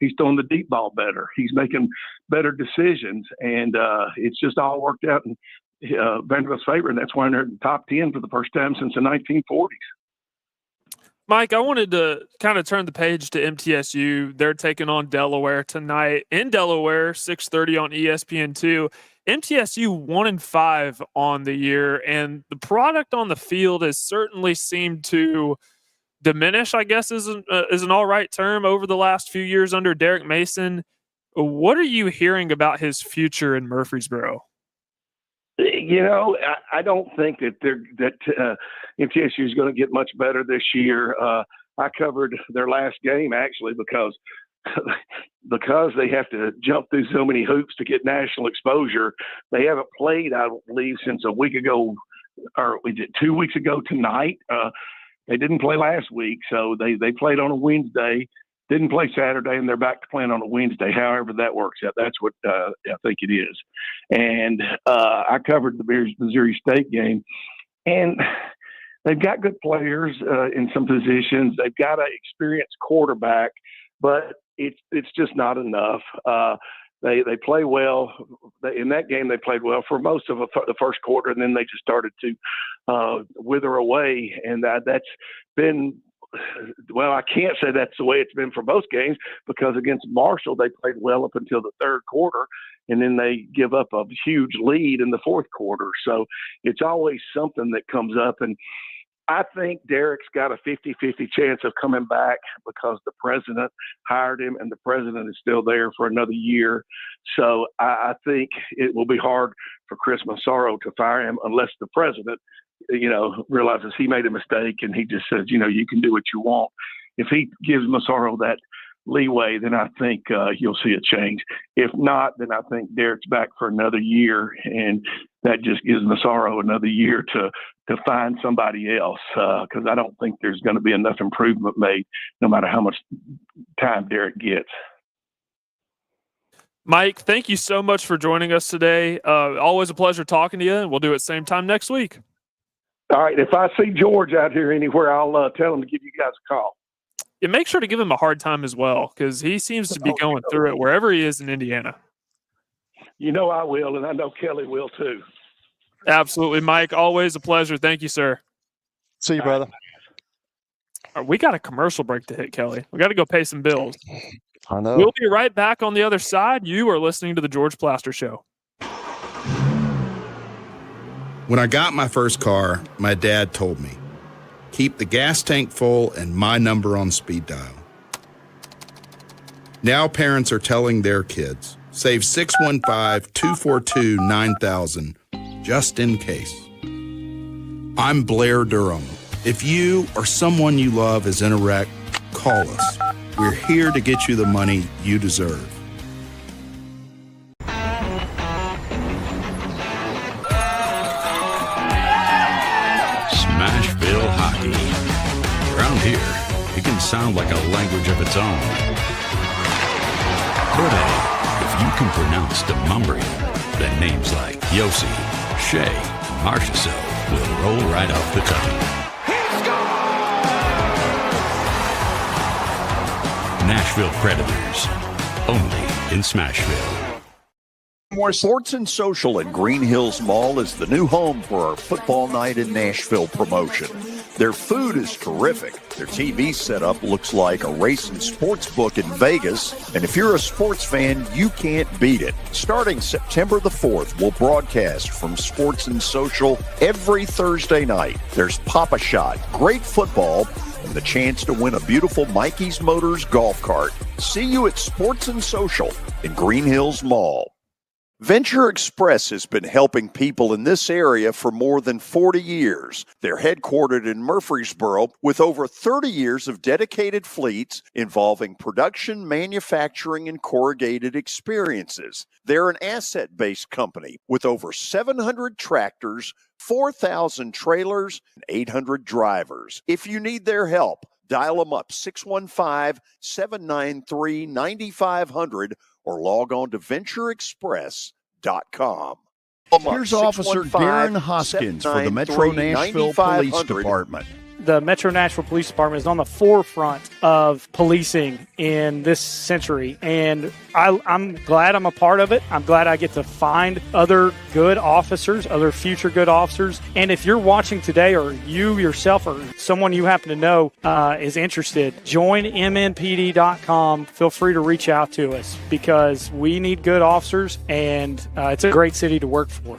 He's throwing the deep ball better. He's making better decisions. And it's just all worked out in Vanderbilt's favor. And that's why they're in the top 10 for the first time since the 1940s. Mike, I wanted to kind of turn the page to MTSU. They're taking on Delaware tonight in Delaware, 6:30 on ESPN2. MTSU 1-5 on the year, and the product on the field has certainly seemed to diminish, I guess is an all right term, over the last few years under Derek Mason. What are you hearing about his future in Murfreesboro? You know, I don't think that MTSU is going to get much better this year. I covered their last game actually because they have to jump through so many hoops to get national exposure. They haven't played, I believe, since a week ago, or was it 2 weeks ago tonight? They didn't play last week, so they played on a Wednesday. Didn't play Saturday, and they're back to playing on a Wednesday. However that works out, that's what I think it is. And I covered the Missouri State game, and they've got good players in some positions. They've got an experienced quarterback, but it's just not enough. They play well. In that game, they played well for most of the first quarter, and then they just started to wither away, and that's been – well, I can't say that's the way it's been for most games because against Marshall, they played well up until the third quarter, and then they give up a huge lead in the fourth quarter. So it's always something that comes up. And I think Derek's got a 50-50 chance of coming back because the president hired him, and the president is still there for another year. So I think it will be hard for Chris Massaro to fire him unless the president realizes he made a mistake and he just says, you can do what you want. If he gives Massaro that leeway, then I think you'll see a change. If not, then I think Derek's back for another year, and that just gives Massaro another year to find somebody else because I don't think there's going to be enough improvement made no matter how much time Derek gets. Mike, thank you so much for joining us today. Always a pleasure talking to you, and we'll do it same time next week. All right. If I see George out here anywhere, I'll tell him to give you guys a call. Yeah, make sure to give him a hard time as well because he seems to be going through it wherever he is in Indiana. I will, and I know Kelly will too. Absolutely, Mike. Always a pleasure. Thank you, sir. See you, brother. All right, we got a commercial break to hit, Kelly. We got to go pay some bills. I know. We'll be right back on the other side. You are listening to The George Plaster Show. When I got my first car, my dad told me, keep the gas tank full and my number on speed dial. Now parents are telling their kids, save 615-242-9000 just in case. I'm Blair Durham. If you or someone you love is in a wreck, call us. We're here to get you the money you deserve. Smashville hockey. Around here, it can sound like a language of its own. But if you can pronounce Demumbrian, then names like Yossi, Shea, and Marchessault will roll right off the tongue. Nashville Predators, only in Smashville. More Sports and Social at Green Hills Mall is the new home for our Football Night in Nashville promotion. Their food is terrific. Their TV setup looks like a racing sports book in Vegas. And if you're a sports fan, you can't beat it. Starting September the 4th, we'll broadcast from Sports and Social every Thursday night. There's Pop-A-Shot, great football, and the chance to win a beautiful Mikey's Motors golf cart. See you at Sports and Social in Green Hills Mall. Venture Express has been helping people in this area for more than 40 years. They're headquartered in Murfreesboro with over 30 years of dedicated fleets involving production, manufacturing, and corrugated experiences. They're an asset-based company with over 700 tractors, 4,000 trailers, and 800 drivers. If you need their help, dial them up 615-793-9500 or log on to ventureexpress.com. Here's Officer Darren Hoskins for the Metro Nashville Police Department. The Metro Nashville Police Department is on the forefront of policing in this century, and I'm glad I'm a part of it. I'm glad I get to find other good officers, other future good officers. And if you're watching today, or you yourself or someone you happen to know is interested, join MNPD.com. Feel free to reach out to us because we need good officers, and it's a great city to work for.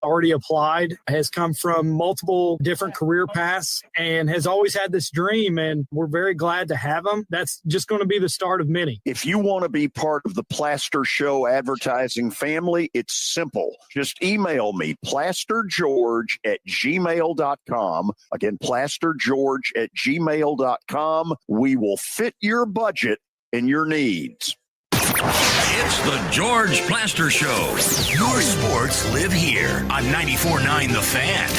Already applied, has come from multiple different career paths, and has always had this dream, and we're very glad to have him. That's just going to be the start of many. If you want to be part of the Plaster Show advertising family, it's simple. Just email me, plastergeorge@gmail.com. Again, plastergeorge@gmail.com. We will fit your budget and your needs. It's the George Plaster Show. Your sports live here on 94.9 The Fan.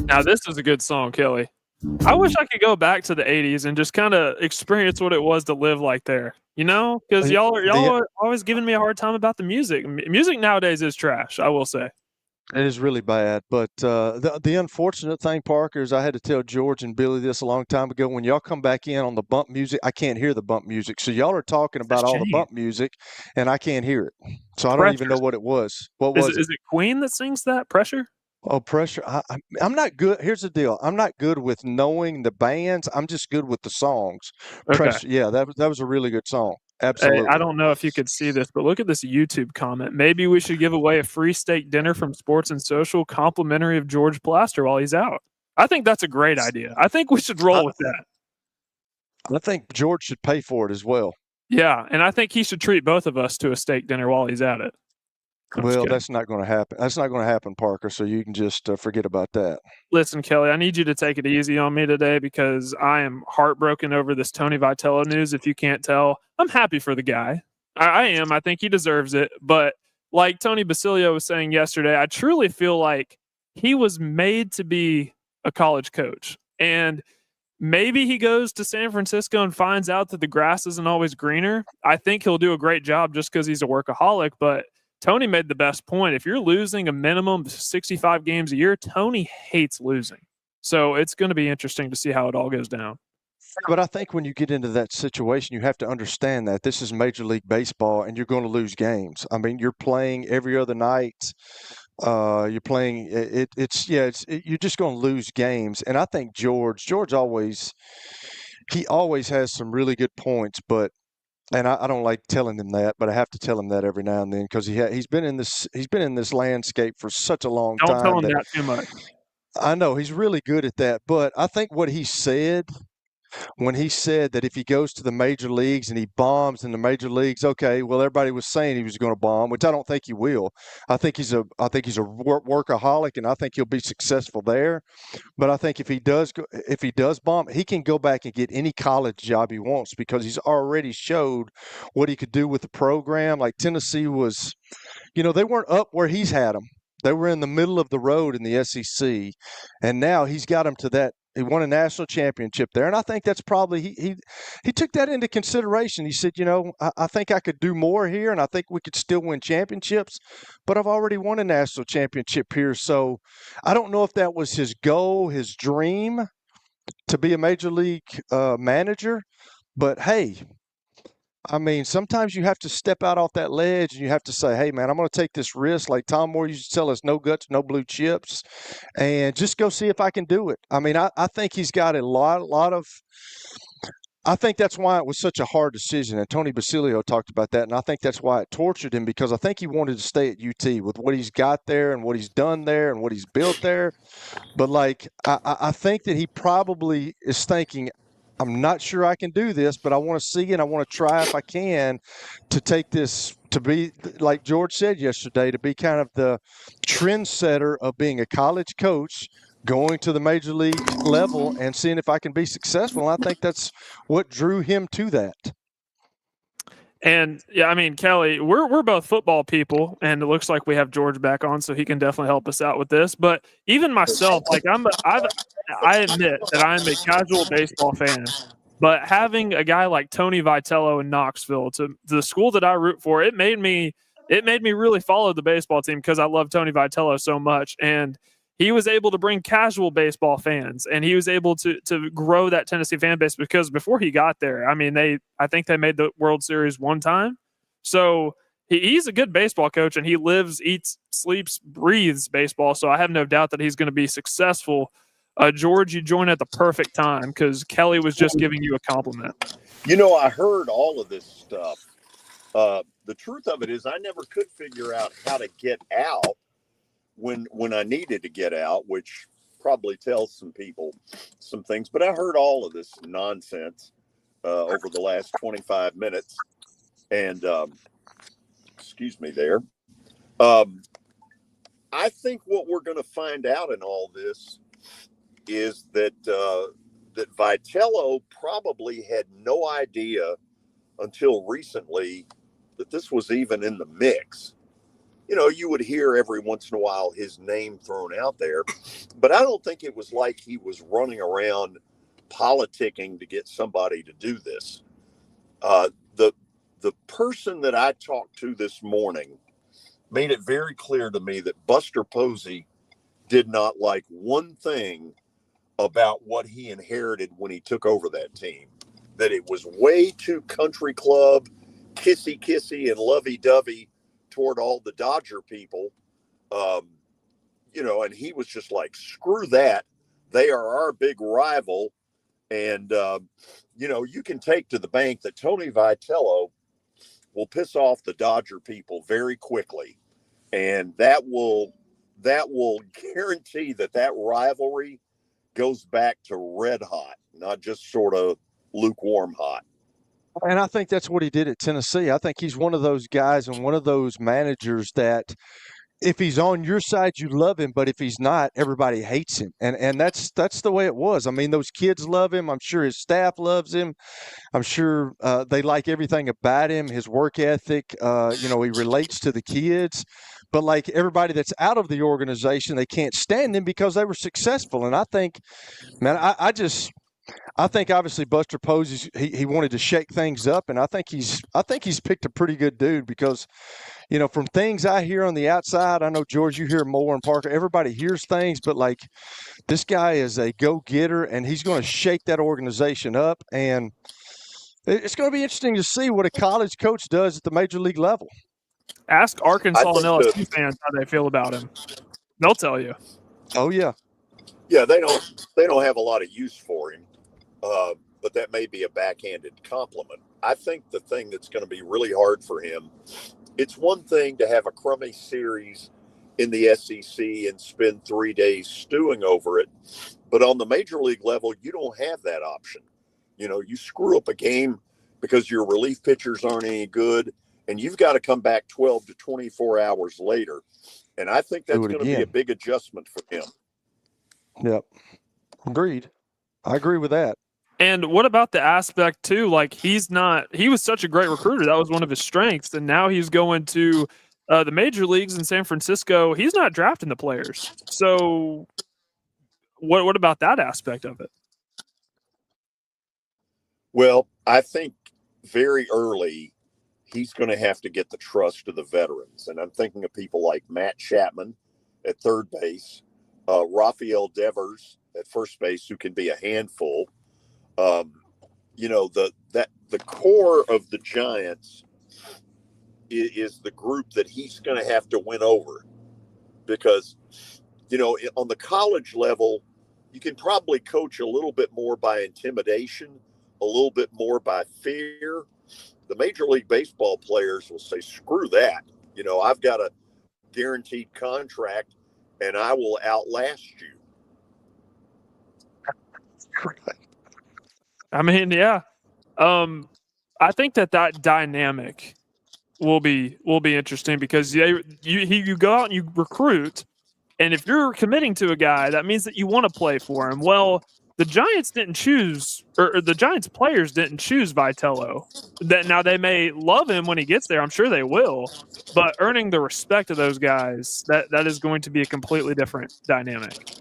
Now, this is a good song, Kelly. I wish I could go back to the 80s and just kind of experience what it was to live like there. You know, because y'all are always giving me a hard time about the music. Music nowadays is trash, I will say. It is really bad, but the unfortunate thing, Parker, is I had to tell George and Billy this a long time ago. When y'all come back in on the bump music, I can't hear the bump music. So y'all are talking about all the bump music, and I can't hear it. So I don't even know what it was. What was it? Is it Queen that sings that? Pressure? Oh, Pressure. I'm not good. Here's the deal. I'm not good with knowing the bands. I'm just good with the songs. Okay. Pressure. Yeah, that was a really good song. Absolutely. Hey, I don't know if you could see this, but look at this YouTube comment. Maybe we should give away a free steak dinner from Sports and Social, complimentary of George Plaster while he's out. I think that's a great idea. I think we should roll with that. I think George should pay for it as well. Yeah, and I think he should treat both of us to a steak dinner while he's at it. Well, that's not going to happen. That's not going to happen, Parker, so you can just forget about that. Listen, Kelly, I need you to take it easy on me today because I am heartbroken over this Tony Vitello news. If you can't tell, I'm happy for the guy. I am. I think he deserves it. But like Tony Basilio was saying yesterday, I truly feel like he was made to be a college coach. And maybe he goes to San Francisco and finds out that the grass isn't always greener. I think he'll do a great job just because he's a workaholic, but Tony made the best point. If you're losing a minimum of 65 games a year, Tony hates losing. So it's going to be interesting to see how it all goes down. But I think when you get into that situation, you have to understand that this is Major League Baseball and you're going to lose games. I mean, you're playing every other night. You're playing you're just going to lose games. And I think George always has some really good points, but and I don't like telling him that, but I have to tell him that every now and then because he's been in this landscape for such a long time. Don't tell him that too much. I know he's really good at that, but I think what he said when he said that if he goes to the major leagues and he bombs in the major leagues, okay, well everybody was saying he was going to bomb, which I don't think he will. I think he's a workaholic, and I think he'll be successful there. But I think if he does bomb, he can go back and get any college job he wants because he's already showed what he could do with the program. Like Tennessee was, they weren't up where he's had them. They were in the middle of the road in the SEC, and now he's got them to that. He won a national championship there, and I think that's probably he took that into consideration. He said, I think I could do more here, and I think we could still win championships, but I've already won a national championship here. So I don't know if that was his goal, his dream to be a major league manager, but hey, I mean, sometimes you have to step out off that ledge and you have to say, hey, man, I'm going to take this risk. Like Tom Moore used to tell us, no guts, no blue chips, and just go see if I can do it. I mean, I think he's got a lot of I think that's why it was such a hard decision. And Tony Basilio talked about that. And I think that's why it tortured him, because I think he wanted to stay at UT with what he's got there and what he's done there and what he's built there. But like, I think that he probably is thinking, I'm not sure I can do this, but I want to see and I want to try if I can to take this to be, like George said yesterday, to be kind of the trendsetter of being a college coach, going to the major league level and seeing if I can be successful. And I think that's what drew him to that. And yeah, I mean, Kelly, we're both football people, and it looks like we have George back on, so he can definitely help us out with this. But even myself, like I admit that I'm a casual baseball fan, but having a guy like Tony Vitello in Knoxville, to the school that I root for, it made me really follow the baseball team because I love Tony Vitello so much. And he was able to bring casual baseball fans, and he was able to grow that Tennessee fan base, because before he got there, I mean, I think they made the World Series one time. So he's a good baseball coach, and he lives, eats, sleeps, breathes baseball. So I have no doubt that he's going to be successful. George, you joined at the perfect time because Kelly was just giving you a compliment. You know, I heard all of this stuff. The truth of it is I never could figure out how to get out when I needed to get out, which probably tells some people some things. But I heard all of this nonsense over the last 25 minutes. And excuse me there. I think what we're going to find out in all this is that that Vitello probably had no idea until recently that this was even in the mix. You know, you would hear every once in a while his name thrown out there, but I don't think it was like he was running around politicking to get somebody to do this. The person that I talked to this morning made it very clear to me that Buster Posey did not like one thing about what he inherited when he took over that team, that it was way too country club, kissy and lovey-dovey toward all the Dodger people, you know, and he was just like, screw that. They are our big rival. And, you know, you can take to the bank that Tony Vitello will piss off the Dodger people very quickly. And that will guarantee that rivalry goes back to red hot, not just sort of lukewarm hot. And I think that's what he did at Tennessee. I think he's one of those guys and one of those managers that if he's on your side, you love him, but if he's not, everybody hates him. And that's the way it was. I mean, those kids love him. I'm sure his staff loves him. I'm sure they like everything about him, his work ethic. You know, he relates to the kids. But like everybody that's out of the organization, they can't stand him because they were successful. And I think, man, I think obviously Buster Posey, he wanted to shake things up, and I think he's picked a pretty good dude because, you know, from things I hear on the outside, I know George, you hear more, and Parker, everybody hears things, but like this guy is a go-getter, and he's going to shake that organization up, and it's going to be interesting to see what a college coach does at the major league level. Ask Arkansas and LSU fans how they feel about him. They'll tell you. Oh yeah, yeah. They don't have a lot of use for him. But that may be a backhanded compliment. I think the thing that's going to be really hard for him, it's one thing to have a crummy series in the SEC and spend 3 days stewing over it. But on the major league level, you don't have that option. You know, you screw up a game because your relief pitchers aren't any good, and you've got to come back 12 to 24 hours later. And I think that's going to be a big adjustment for him. Yep. Agreed. I agree with that. And what about the aspect too? Like he was such a great recruiter. That was one of his strengths. And now he's going to the major leagues in San Francisco. He's not drafting the players. So what about that aspect of it? Well, I think very early he's going to have to get the trust of the veterans. And I'm thinking of people like Matt Chapman at third base, Rafael Devers at first base, who can be a handful. You know, the core of the Giants is the group that he's going to have to win over, because, you know, on the college level, you can probably coach a little bit more by intimidation. a little bit more by fear, the Major League Baseball players will say, screw that. You know, I've got a guaranteed contract and I will outlast you. I mean, yeah. I think that dynamic will be interesting because you go out and you recruit, and if you're committing to a guy, that means that you want to play for him. Well, the Giants didn't choose, or the Giants players didn't choose Vitello. That now they may love him when he gets there. I'm sure they will, but earning the respect of those guys, that is going to be a completely different dynamic.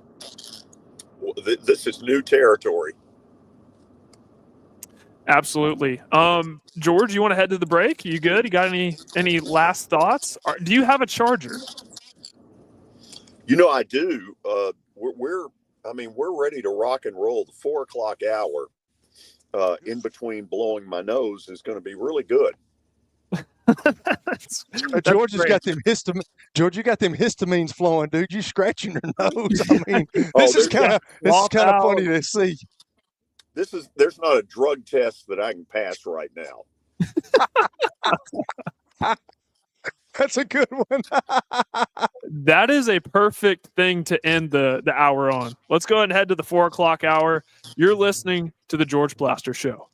Well, this is new territory. Absolutely. George, you want to head to the break? You good? You got any last thoughts? Do you have a charger? You know, I do. We're ready to rock and roll. The 4:00 hour in between blowing my nose is going to be really good. George has got them George, you got them histamines flowing, dude. You scratching your nose. I mean, this is kind of funny to see. There's not a drug test that I can pass right now. That's a good one. That is a perfect thing to end the hour on. Let's go ahead and head to the 4:00 hour. You're listening to the George Plaster Show.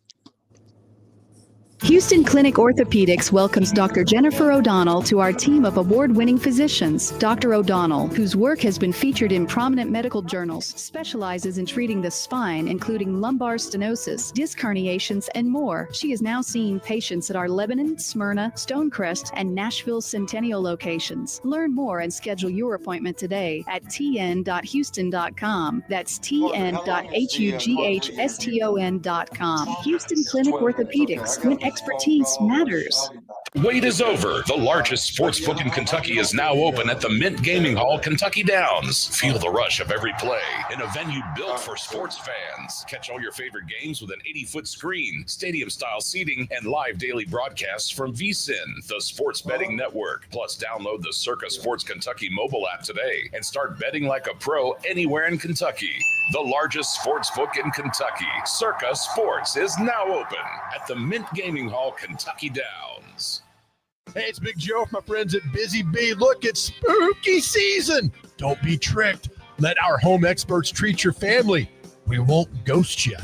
Houston Clinic Orthopedics welcomes Dr. Jennifer O'Donnell to our team of award-winning physicians. Dr. O'Donnell, whose work has been featured in prominent medical journals, specializes in treating the spine, including lumbar stenosis, disc herniations, and more. She is now seeing patients at our Lebanon, Smyrna, Stonecrest, and Nashville Centennial locations. Learn more and schedule your appointment today at tn.houston.com. That's tn.hughston.com. Houston Clinic Orthopedics, when expertise matters. Wait is over. The largest sports book in Kentucky is now open at the Mint Gaming Hall, Kentucky Downs. Feel the rush of every play in a venue built for sports fans. Catch all your favorite games with an 80-foot screen, stadium-style seating, and live daily broadcasts from VSiN, the sports betting network. Plus, download the Circa Sports Kentucky mobile app today and start betting like a pro anywhere in Kentucky. The largest sports book in Kentucky, Circa Sports, is now open at the Mint Gaming Hall, Kentucky Downs. Hey, it's Big Joe with my friends at Busy Bee. Look, it's spooky season. Don't be tricked. Let our home experts treat your family. We won't ghost you.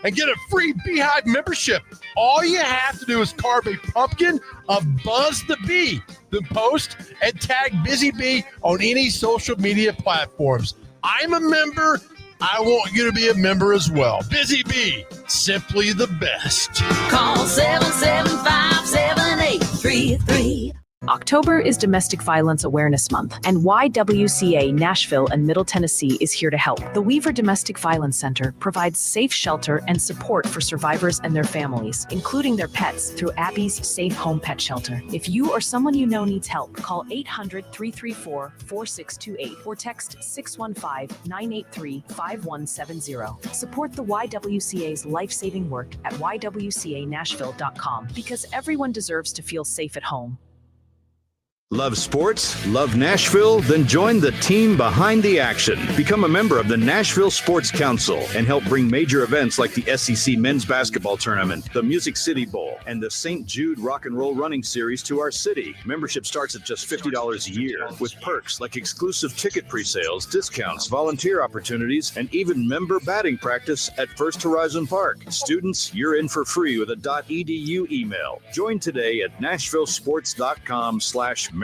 And get a free Beehive membership. All you have to do is carve a pumpkin of Buzz the Bee, then post and tag Busy Bee on any social media platforms. I'm a member. I want you to be a member as well. Busy Bee, simply the best. Call 775-7833. October is Domestic Violence Awareness Month, and YWCA Nashville and Middle Tennessee is here to help. The Weaver Domestic Violence Center provides safe shelter and support for survivors and their families, including their pets, through Abby's Safe Home Pet Shelter. If you or someone you know needs help, call 800-334-4628 or text 615-983-5170. Support the YWCA's life-saving work at ywcanashville.com, because everyone deserves to feel safe at home. Love sports? Love Nashville? Then join the team behind the action. Become a member of the Nashville Sports Council and help bring major events like the SEC Men's Basketball Tournament, the Music City Bowl, and the St. Jude Rock and Roll Running Series to our city. Membership starts at just $50 a year, with perks like exclusive ticket pre-sales, discounts, volunteer opportunities, and even member batting practice at First Horizon Park. Students, you're in for free with a .edu email. Join today at nashvillesports.com/membership.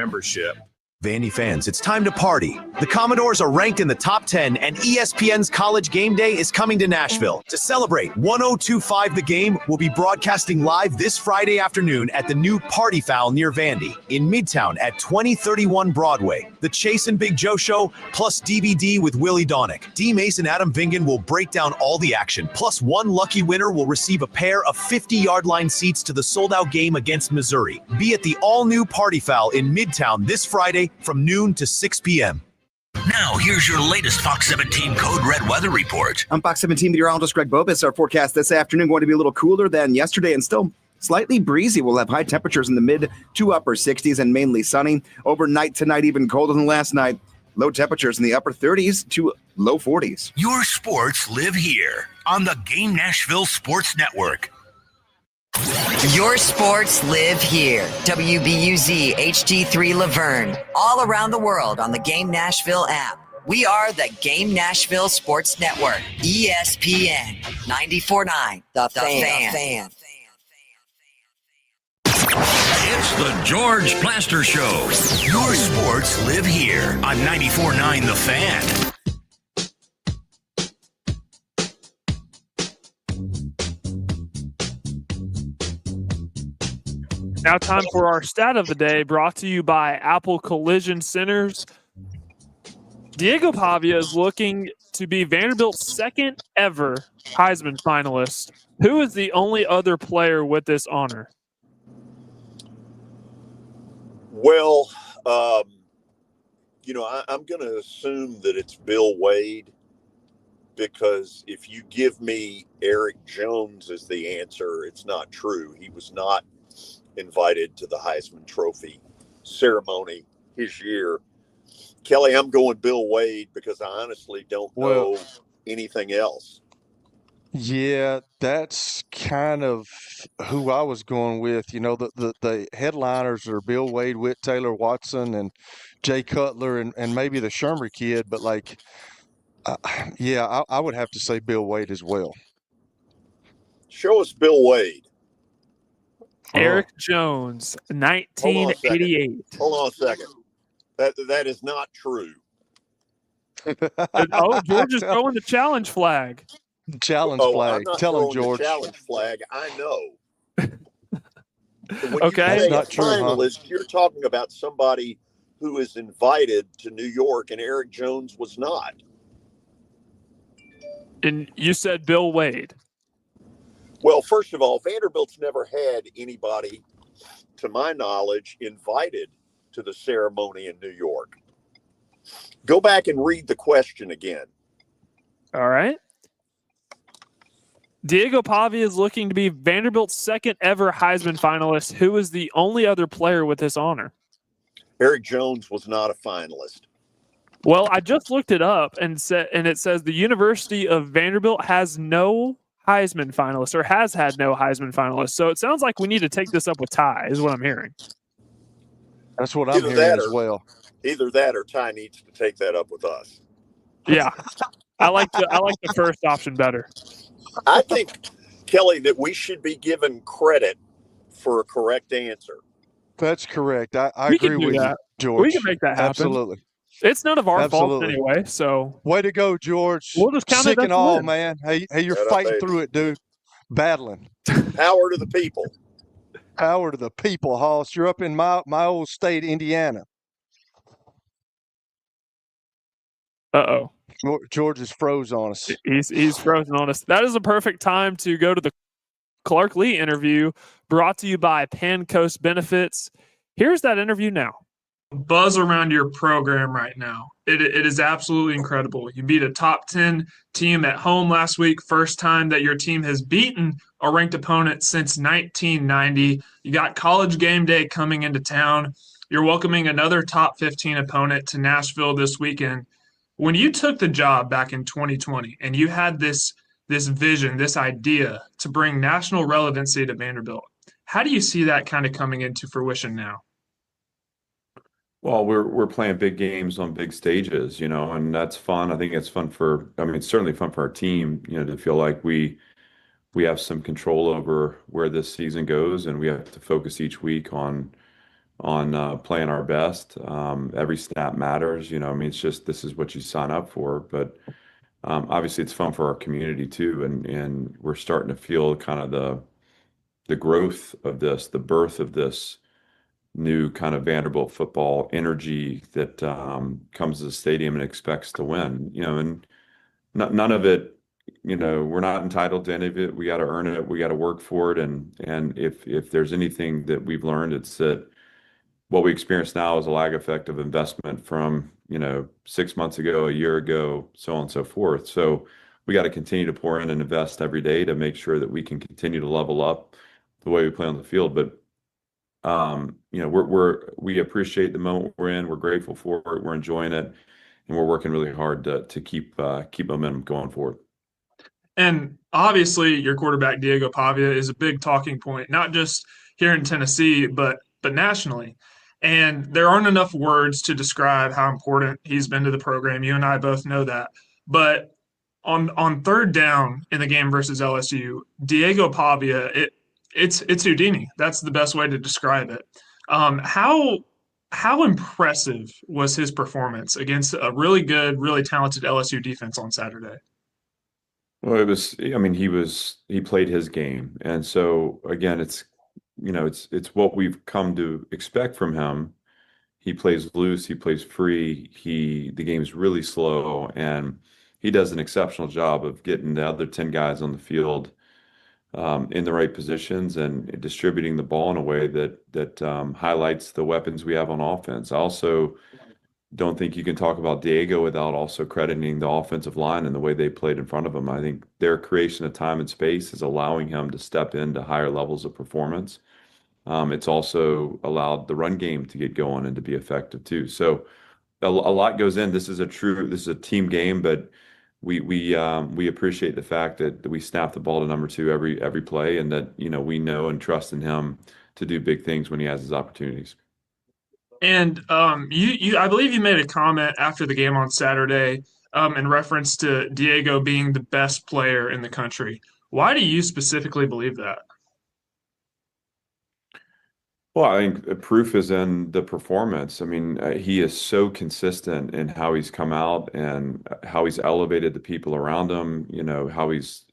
Vandy fans, it's time to party. The Commodores are ranked in the top 10, and ESPN's College Game Day is coming to Nashville. To celebrate 102.5 The Game, will be broadcasting live this Friday afternoon at the new Party Foul near Vandy, in Midtown at 2031 Broadway. The Chase and Big Joe Show, plus DVD with Willie Donick. D. Mace and Adam Vingan will break down all the action, plus one lucky winner will receive a pair of 50-yard line seats to the sold-out game against Missouri. Be at the all-new Party Foul in Midtown this Friday from noon to 6 p.m. Now, here's your latest Fox 17 Code Red weather report. I'm Fox 17 meteorologist Greg Bobus. Our forecast this afternoon going to be a little cooler than yesterday and still slightly breezy. We'll have high temperatures in the mid to upper 60s and mainly sunny. Overnight tonight, even colder than last night. Low temperatures in the upper 30s to low 40s. Your sports live here on the Game Nashville Sports Network. Your sports live here. WBUZ HD3 Laverne. All around the world on the Game Nashville app. We are the Game Nashville Sports Network. ESPN 94.9. The Fan. It's the George Plaster Show. Your sports live here on 94.9 The Fan. Now time for our stat of the day, brought to you by Apple Collision Centers. Diego Pavia is looking to be Vanderbilt's second ever Heisman finalist. Who is the only other player with this honor? Well, I'm going to assume that it's Bill Wade, because if you give me Eric Jones as the answer, it's not true. He was not invited to the Heisman Trophy ceremony his year. Kelly, I'm going Bill Wade because I honestly don't know anything else. Yeah, that's kind of who I was going with. You know, the headliners are Bill Wade, Whit Taylor, Watson, and Jay Cutler, and maybe the Shermer kid. But I would have to say Bill Wade as well. Show us Bill Wade. Eric Jones, 1988. Hold on a second. That is not true. Oh, George is throwing the challenge flag. Challenge flag. I'm not Tell him, throwing George. The challenge flag. I know. When Okay. you say Not a true, huh? finalist, you're talking about somebody who is invited to New York, and Eric Jones was not. And you said Bill Wade. Well, first of all, Vanderbilt's never had anybody, to my knowledge, invited to the ceremony in New York. Go back and read the question again. All right. Diego Pavia is looking to be Vanderbilt's second ever Heisman finalist. Who is the only other player with this honor? Eric Jones was not a finalist. Well, I just looked it up and it says the University of Vanderbilt has no Heisman finalists, or has had no Heisman finalists. So it sounds like we need to take this up with Ty, is what I'm hearing. That's what I'm hearing as well. Either that or Ty needs to take that up with us. Yeah. I like the first option better. I think, Kelly, that we should be given credit for a correct answer. That's correct. I We agree can do with that. you, George. We can make that happen. Absolutely. It's none of our fault Absolutely. anyway, so Way to go, George. we'll just count Sick it as and a all, win. man. Hey, you're Shut up, fighting baby. through it, dude. Battling. Power to the people. Power to the people, Hoss. You're up in my old state, Indiana. Uh-oh. George is froze on us. He's frozen on us. That is a perfect time to go to the Clark Lee interview, brought to you by Pan Coast Benefits. Here's that interview now. Buzz around your program right now. It is absolutely incredible. You beat a top 10 team at home last week. First time that your team has beaten a ranked opponent since 1990. You got College Game Day coming into town. You're welcoming another top 15 opponent to Nashville this weekend. When you took the job back in 2020 and you had this vision, this idea to bring national relevancy to Vanderbilt, how do you see that kind of coming into fruition now? Well, we're playing big games on big stages, and that's fun. I think it's fun it's certainly fun for our team, to feel like we have some control over where this season goes, and we have to focus each week on playing our best. Every snap matters, it's just, this is what you sign up for. But obviously it's fun for our community too. And we're starting to feel kind of the growth of this, the birth of this new kind of Vanderbilt football energy that comes to the stadium and expects to win, and none of it, we're not entitled to any of it. We got to earn it. We got to work for it. And if there's anything that we've learned, it's that what we experience now is a lag effect of investment from, 6 months ago, a year ago, so on and so forth. So we got to continue to pour in and invest every day to make sure that we can continue to level up the way we play on the field. But we appreciate the moment we're in. We're grateful for it. We're enjoying it. and we're working really hard to keep momentum going forward. And obviously, your quarterback Diego Pavia is a big talking point, not just here in Tennessee, but nationally. And there aren't enough words to describe how important he's been to the program. You and I both know that. But on third down in the game versus LSU, Diego Pavia, it's Houdini. That's the best way to describe it. How impressive was his performance against a really good, really talented LSU defense on Saturday? Well, I mean, he played his game. And so again, it's what we've come to expect from him. He plays loose, he plays free. The game's really slow, and he does an exceptional job of getting the other 10 guys on the field in the right positions and distributing the ball in a way that highlights the weapons we have on offense. I also don't think you can talk about Diego without also crediting the offensive line and the way they played in front of him. I think their creation of time and space is allowing him to step into higher levels of performance. It's also allowed the run game to get going and to be effective too. So a lot goes in. This is a team game, but we appreciate the fact that we snap the ball to number two every play, and that we know and trust in him to do big things when he has his opportunities. And I believe you made a comment after the game on Saturday in reference to Diego being the best player in the country. Why do you specifically believe that? Well, I think proof is in the performance. I mean, he is so consistent in how he's come out and how he's elevated the people around him. How he's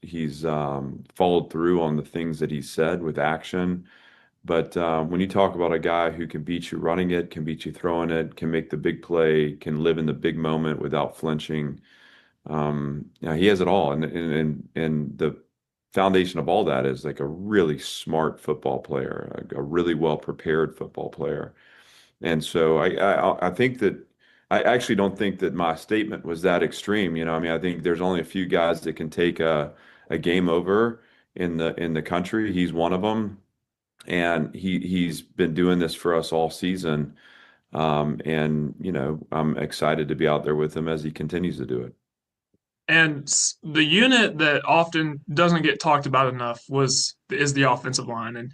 followed through on the things that he said with action. But when you talk about a guy who can beat you running it, can beat you throwing it, can make the big play, can live in the big moment without flinching, he has it all. And the foundation of all that is like a really smart football player, a really well prepared football player. And so I think that I actually don't think that my statement was that extreme. I mean, I think there's only a few guys that can take a game over in the country. He's one of them. And he's been doing this for us all season. And I'm excited to be out there with him as he continues to do it. And the unit that often doesn't get talked about enough is the offensive line. And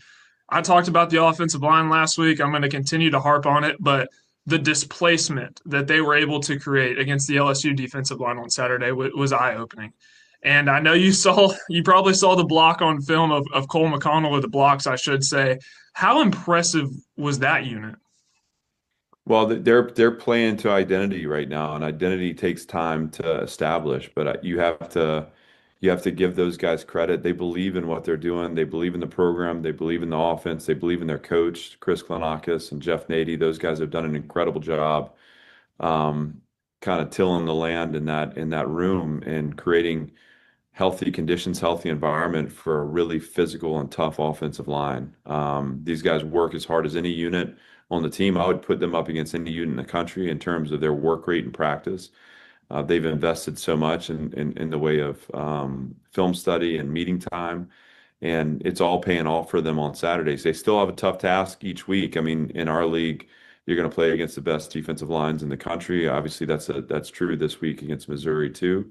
I talked about the offensive line last week. I'm going to continue to harp on it, but the displacement that they were able to create against the LSU defensive line on Saturday was eye-opening. And I know you probably saw the block on film of Cole McConnell, or the blocks, I should say. How impressive was that unit? Well, they're playing to identity right now, and identity takes time to establish. But you have to give those guys credit. They believe in what they're doing. They believe in the program. They believe in the offense. They believe in their coach, Chris Klanakis and Jeff Nady. Those guys have done an incredible job, kind of tilling the land in that room and creating healthy conditions, healthy environment for a really physical and tough offensive line. These guys work as hard as any unit on the team. I would put them up against any unit in the country in terms of their work rate and practice. They've invested so much in the way of film study and meeting time, and it's all paying off for them on Saturdays. They still have a tough task each week. I mean, in our league, you're going to play against the best defensive lines in the country. Obviously, that's true this week against Missouri too.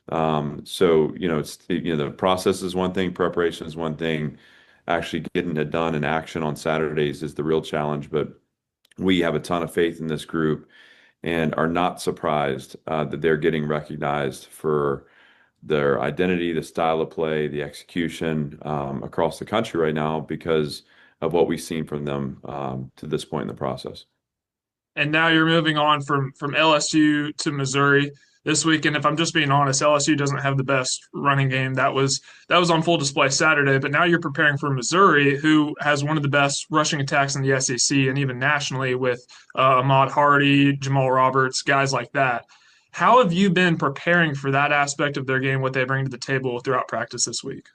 So it's the process is one thing, preparation is one thing. Actually getting it done in action on Saturdays is the real challenge. But we have a ton of faith in this group and are not surprised that they're getting recognized for their identity, the style of play, the execution across the country right now because of what we've seen from them to this point in the process. And now you're moving on from LSU to Missouri this week. And if I'm just being honest, LSU doesn't have the best running game. That was on full display Saturday. But now you're preparing for Missouri, who has one of the best rushing attacks in the SEC and even nationally with Ahmad Hardy, Jamal Roberts, guys like that. How have you been preparing for that aspect of their game, what they bring to the table throughout practice this week?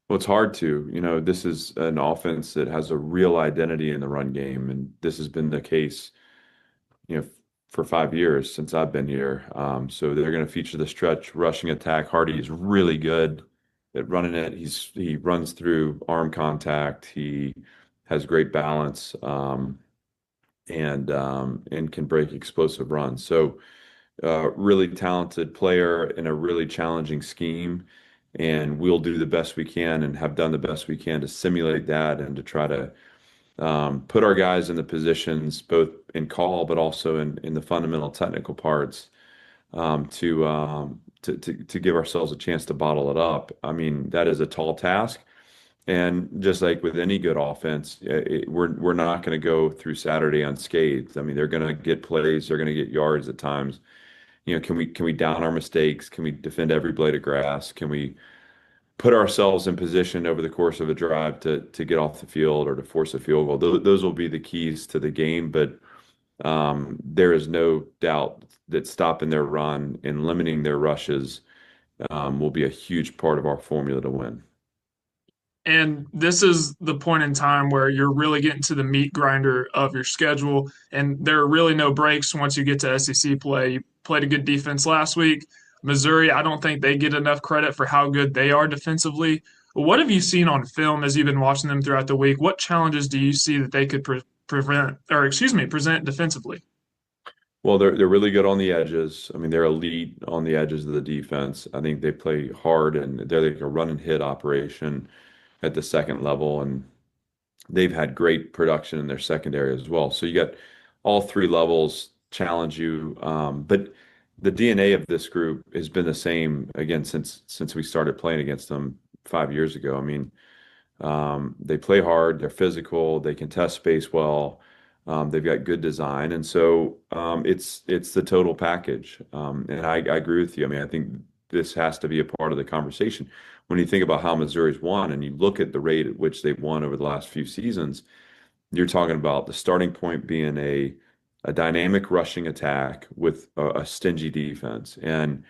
Well, it's hard to. This is an offense that has a real identity in the run game, and this has been the case, for 5 years since I've been here. So they're going to feature the stretch rushing attack. Hardy is really good at running it. He runs through arm contact. He has great balance. and can break explosive runs. So really talented player in a really challenging scheme, and we'll do the best we can and have done the best we can to simulate that and to try to put our guys in the positions, both in call but also in the fundamental technical parts, to give ourselves a chance to bottle it up. I mean, that is a tall task. And just like with any good offense, we're not going to go through Saturday unscathed. I mean, they're going to get plays, they're going to get yards at times. You know, can we down our mistakes? Can we defend every blade of grass? Can we put ourselves in position over the course of a drive to get off the field or to force a field goal? Those will be the keys to the game. But there is no doubt that stopping their run and limiting their rushes will be a huge part of our formula to win. And this is the point in time where you're really getting to the meat grinder of your schedule. And there are really no breaks once you get to SEC play. You played a good defense last week. Missouri, I don't think they get enough credit for how good they are defensively. What have you seen on film as you've been watching them throughout the week? What challenges do you see that they could present defensively? Well, they're really good on the edges. I mean, they're elite on the edges of the defense. I think they play hard, and they're like a run and hit operation at the second level, and they've had great production in their secondary as well. So you got all three levels challenge you, but the DNA of this group has been the same again since we started playing against them 5 years ago. I mean, they play hard, they're physical, they contest space well, they've got good design, and so it's the total package. And I agree with you. I mean, I think this has to be a part of the conversation. When you think about how Missouri's won and you look at the rate at which they've won over the last few seasons, you're talking about the starting point being a dynamic rushing attack with a stingy defense. And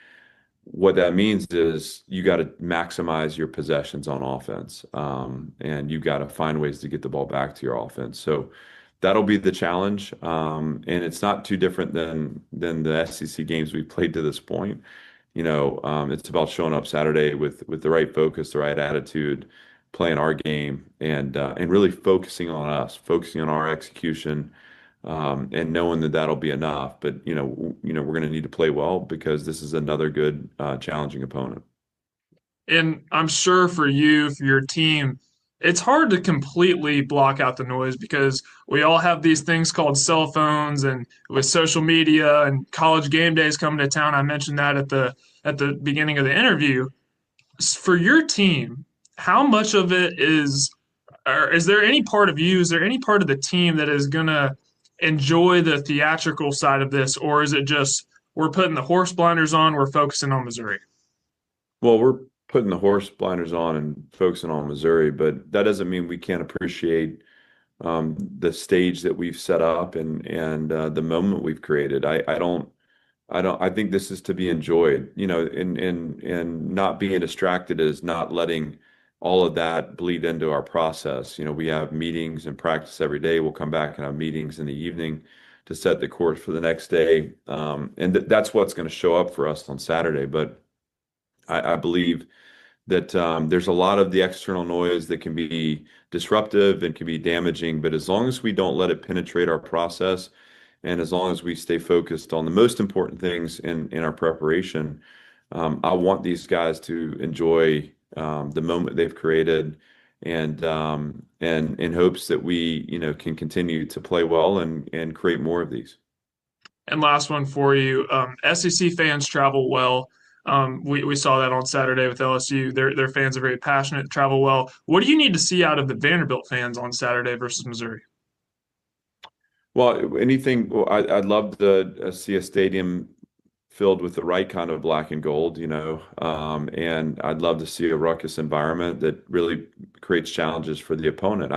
what that means is you got to maximize your possessions on offense, and you got to find ways to get the ball back to your offense. So that'll be the challenge, and it's not too different than the SEC games we've played to this point. You know, it's about showing up Saturday with the right focus, the right attitude, playing our game, and really focusing on us, focusing on our execution, and knowing that that'll be enough. But we're going to need to play well because this is another good, challenging opponent. And I'm sure for you, for your team, it's hard to completely block out the noise because we all have these things called cell phones, and with social media and college game days coming to town. I mentioned that at the beginning of the interview. For your team, how much of it is, or is there any part of you, is there any part of the team that is going to enjoy the theatrical side of this, or is it just we're putting the horse blinders on, we're focusing on Missouri? Well, we're putting the horse blinders on and focusing on Missouri, but that doesn't mean we can't appreciate the stage that we've set up and the moment we've created. I think this is to be enjoyed, and not being distracted is not letting all of that bleed into our process. We have meetings and practice every day. We'll come back and have meetings in the evening to set the course for the next day. And that's what's going to show up for us on Saturday. But I believe that there's a lot of the external noise that can be disruptive and can be damaging. But as long as we don't let it penetrate our process, and as long as we stay focused on the most important things in our preparation, I want these guys to enjoy the moment they've created, and in hopes that we can continue to play well and create more of these. And last one for you, SEC fans travel well. We saw that on Saturday with LSU. Their fans are very passionate, travel well. What do you need to see out of the Vanderbilt fans on Saturday versus Missouri? Well, I'd love to see a stadium filled with the right kind of black and gold, and I'd love to see a ruckus environment that really creates challenges for the opponent.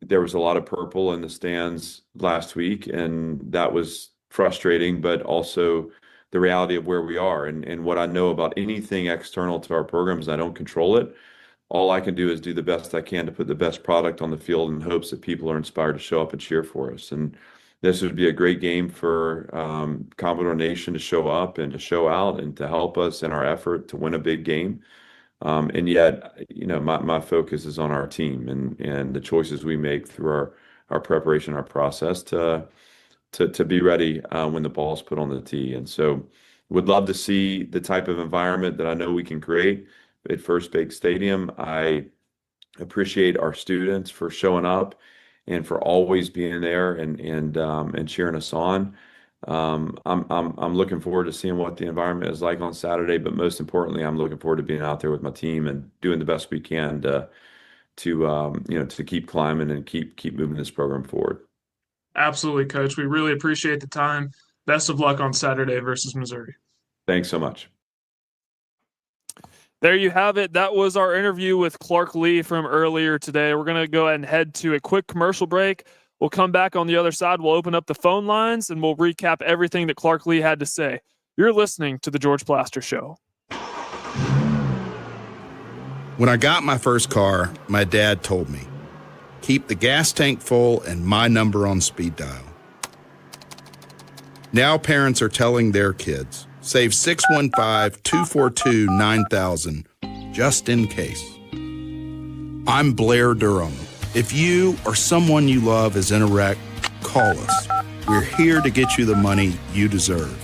There was a lot of purple in the stands last week, and that was frustrating, but also the reality of where we are. And what I know about anything external to our programs, I don't control it. All I can do is do the best I can to put the best product on the field in hopes that people are inspired to show up and cheer for us. And this would be a great game for Commodore Nation to show up and to show out and to help us in our effort to win a big game. And yet, my focus is on our team and the choices we make through our preparation, our process to be ready when the ball's put on the tee. And so would love to see the type of environment that I know we can create at First Big Stadium. I appreciate our students for showing up and for always being there and cheering us on. I'm looking forward to seeing what the environment is like on Saturday, but most importantly, I'm looking forward to being out there with my team and doing the best we can to keep climbing and keep moving this program forward. Absolutely, Coach. We really appreciate the time. Best of luck on Saturday versus Missouri. Thanks so much. There you have it. That was our interview with Clark Lee from earlier today. We're going to go ahead and head to a quick commercial break. We'll come back on the other side. We'll open up the phone lines, and we'll recap everything that Clark Lee had to say. You're listening to The George Plaster Show. When I got my first car, my dad told me, keep the gas tank full and my number on speed dial. Now parents are telling their kids, save 615-242-9000 just in case. I'm Blair Durham. If you or someone you love is in a wreck, call us. We're here to get you the money you deserve.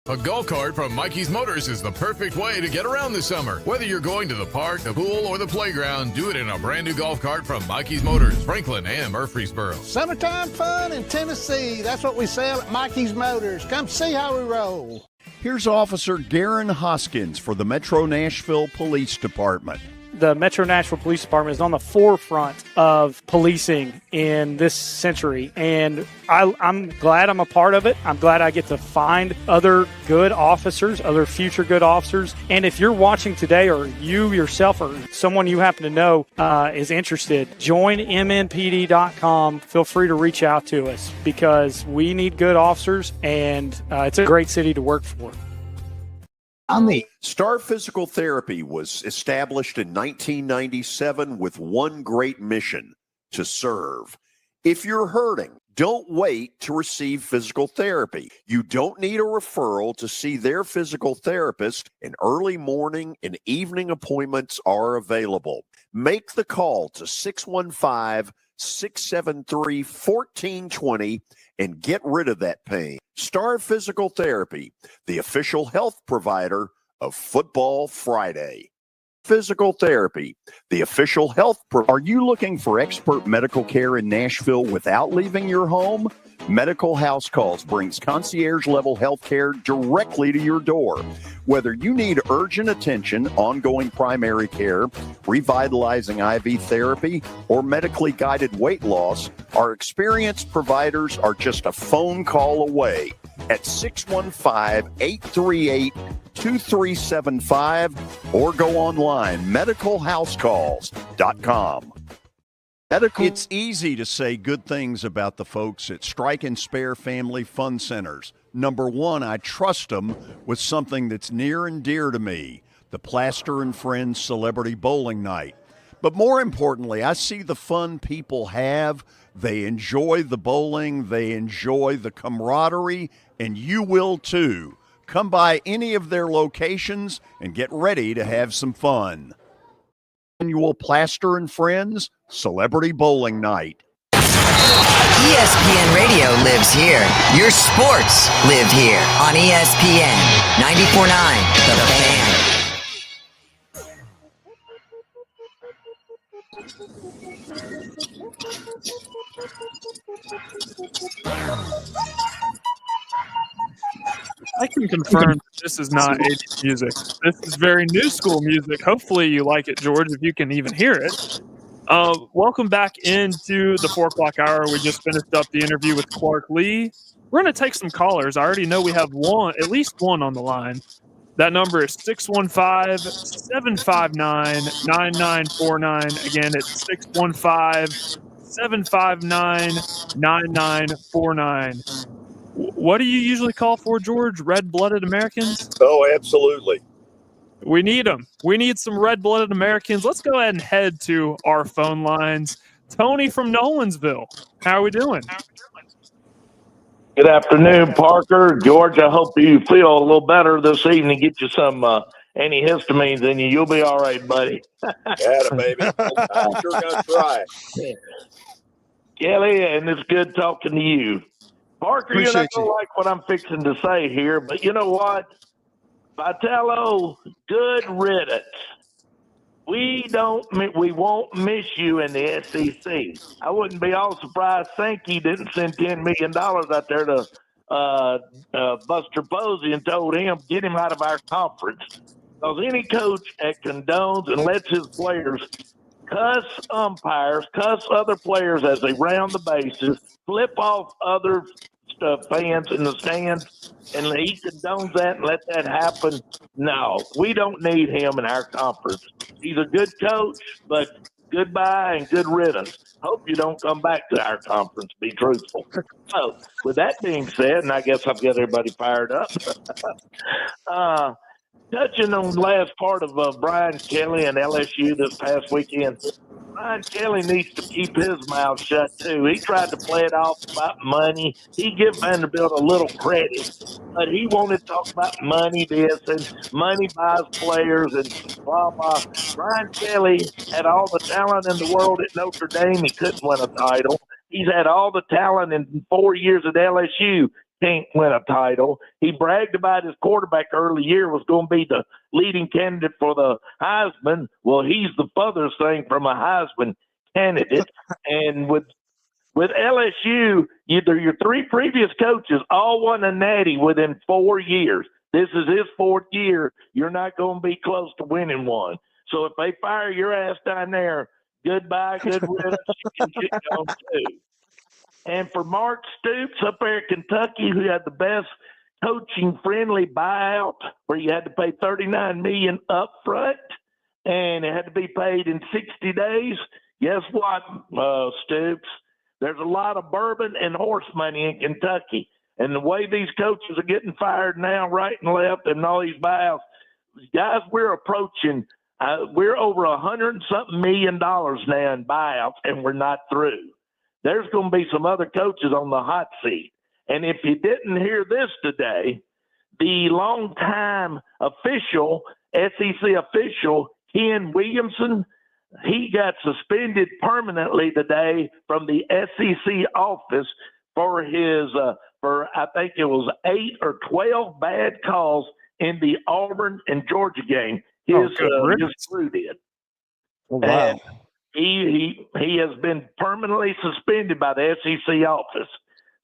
A golf cart from Mikey's Motors is the perfect way to get around this summer. Whether you're going to the park, the pool, or the playground, do it in a brand new golf cart from Mikey's Motors, Franklin and Murfreesboro. Summertime fun in Tennessee. That's what we sell at Mikey's Motors. Come see how we roll. Here's Officer Garen Hoskins for the Metro Nashville Police Department. The Metro Nashville Police Department is on the forefront of policing in this century, and I'm glad I'm a part of it. I'm glad I get to find other good officers, other future good officers. And if you're watching today, or you yourself or someone you happen to know is interested, join MNPD.com. Feel free to reach out to us because we need good officers, and it's a great city to work for. Star Physical Therapy was established in 1997 with one great mission: to serve. If you're hurting, don't wait to receive physical therapy. You don't need a referral to see their physical therapist, and early morning and evening appointments are available. Make the call to 615-673-1420 and get rid of that pain. Star Physical Therapy, the official health provider of Football Friday. Physical Therapy, the official health provider. Are you looking for expert medical care in Nashville without leaving your home? Medical House Calls brings concierge-level health care directly to your door. Whether you need urgent attention, ongoing primary care, revitalizing IV therapy, or medically guided weight loss, our experienced providers are just a phone call away at 615-838-2375 or go online, medicalhousecalls.com. It's easy to say good things about the folks at Strike and Spare Family Fun Centers. Number one, I trust them with something that's near and dear to me, the Plaster and Friends Celebrity Bowling Night. But more importantly, I see the fun people have. They enjoy the bowling, they enjoy the camaraderie, and you will too. Come by any of their locations and get ready to have some fun. Annual Plaster and Friends Celebrity Bowling Night. ESPN Radio lives here. Your sports live here on ESPN 94.9 The Fan. I can confirm this is not 80s music. This is very new school music. Hopefully you like it, George, if you can even hear it. Welcome back into the 4 o'clock hour. We just finished up the interview with Clark Lee. We're going to take some callers. I already know we have at least one on the line. That number is 615-759-9949. Again, it's 615-759-9949. What do you usually call for, George? Red-blooded Americans? Oh, absolutely. We need them. We need some red-blooded Americans. Let's go ahead and head to our phone lines. Tony from Nolensville. How are we doing? Good afternoon, Parker. George, I hope you feel a little better this evening. Get you some antihistamines in you. You'll be all right, buddy. Atta, baby. I'm sure going to try. Kelly, and it's good talking to you. Parker, you're not Appreciate going to like what I'm fixing to say here, but you know what? Vitello, good riddance. We won't miss you in the SEC. I wouldn't be all surprised Sankey didn't send $10 million out there to Buster Posey and told him, get him out of our conference. Because any coach that condones and lets his players cuss umpires, cuss other players as they round the bases, flip off other fans in the stands, and he condones that and let that happen. No, we don't need him in our conference. He's a good coach, but goodbye and good riddance. Hope you don't come back to our conference, be truthful. So, with that being said, and I guess I've got everybody fired up, touching on the last part of Brian Kelly and LSU this past weekend, Brian Kelly needs to keep his mouth shut, too. He tried to play it off about money. He give Vanderbilt a little credit, but he wanted to talk about money this and money buys players and blah, blah. Brian Kelly had all the talent in the world at Notre Dame. He couldn't win a title. He's had all the talent in 4 years at LSU. Can't win a title. He bragged about his quarterback early year was going to be the leading candidate for the Heisman. Well, he's the furthest thing from a Heisman candidate. And with LSU, either your three previous coaches all won a natty within 4 years. This is his fourth year. You're not going to be close to winning one. So if they fire your ass down there, goodbye, good riddance. You can get going too. And for Mark Stoops up there at Kentucky, who had the best coaching-friendly buyout, where you had to pay $39 million up front, and it had to be paid in 60 days. Guess what, Stoops? There's a lot of bourbon and horse money in Kentucky. And the way these coaches are getting fired now, right and left, and all these buyouts, guys, we're approaching we're over $100-something million now in buyouts, and we're not through. There's going to be some other coaches on the hot seat. And if you didn't hear this today, the longtime official, SEC official, Ken Williamson, he got suspended permanently today from the SEC office for his, I think it was 8 or 12 bad calls in the Auburn and Georgia game. His crew did. Oh, wow. And he has been permanently suspended by the SEC office.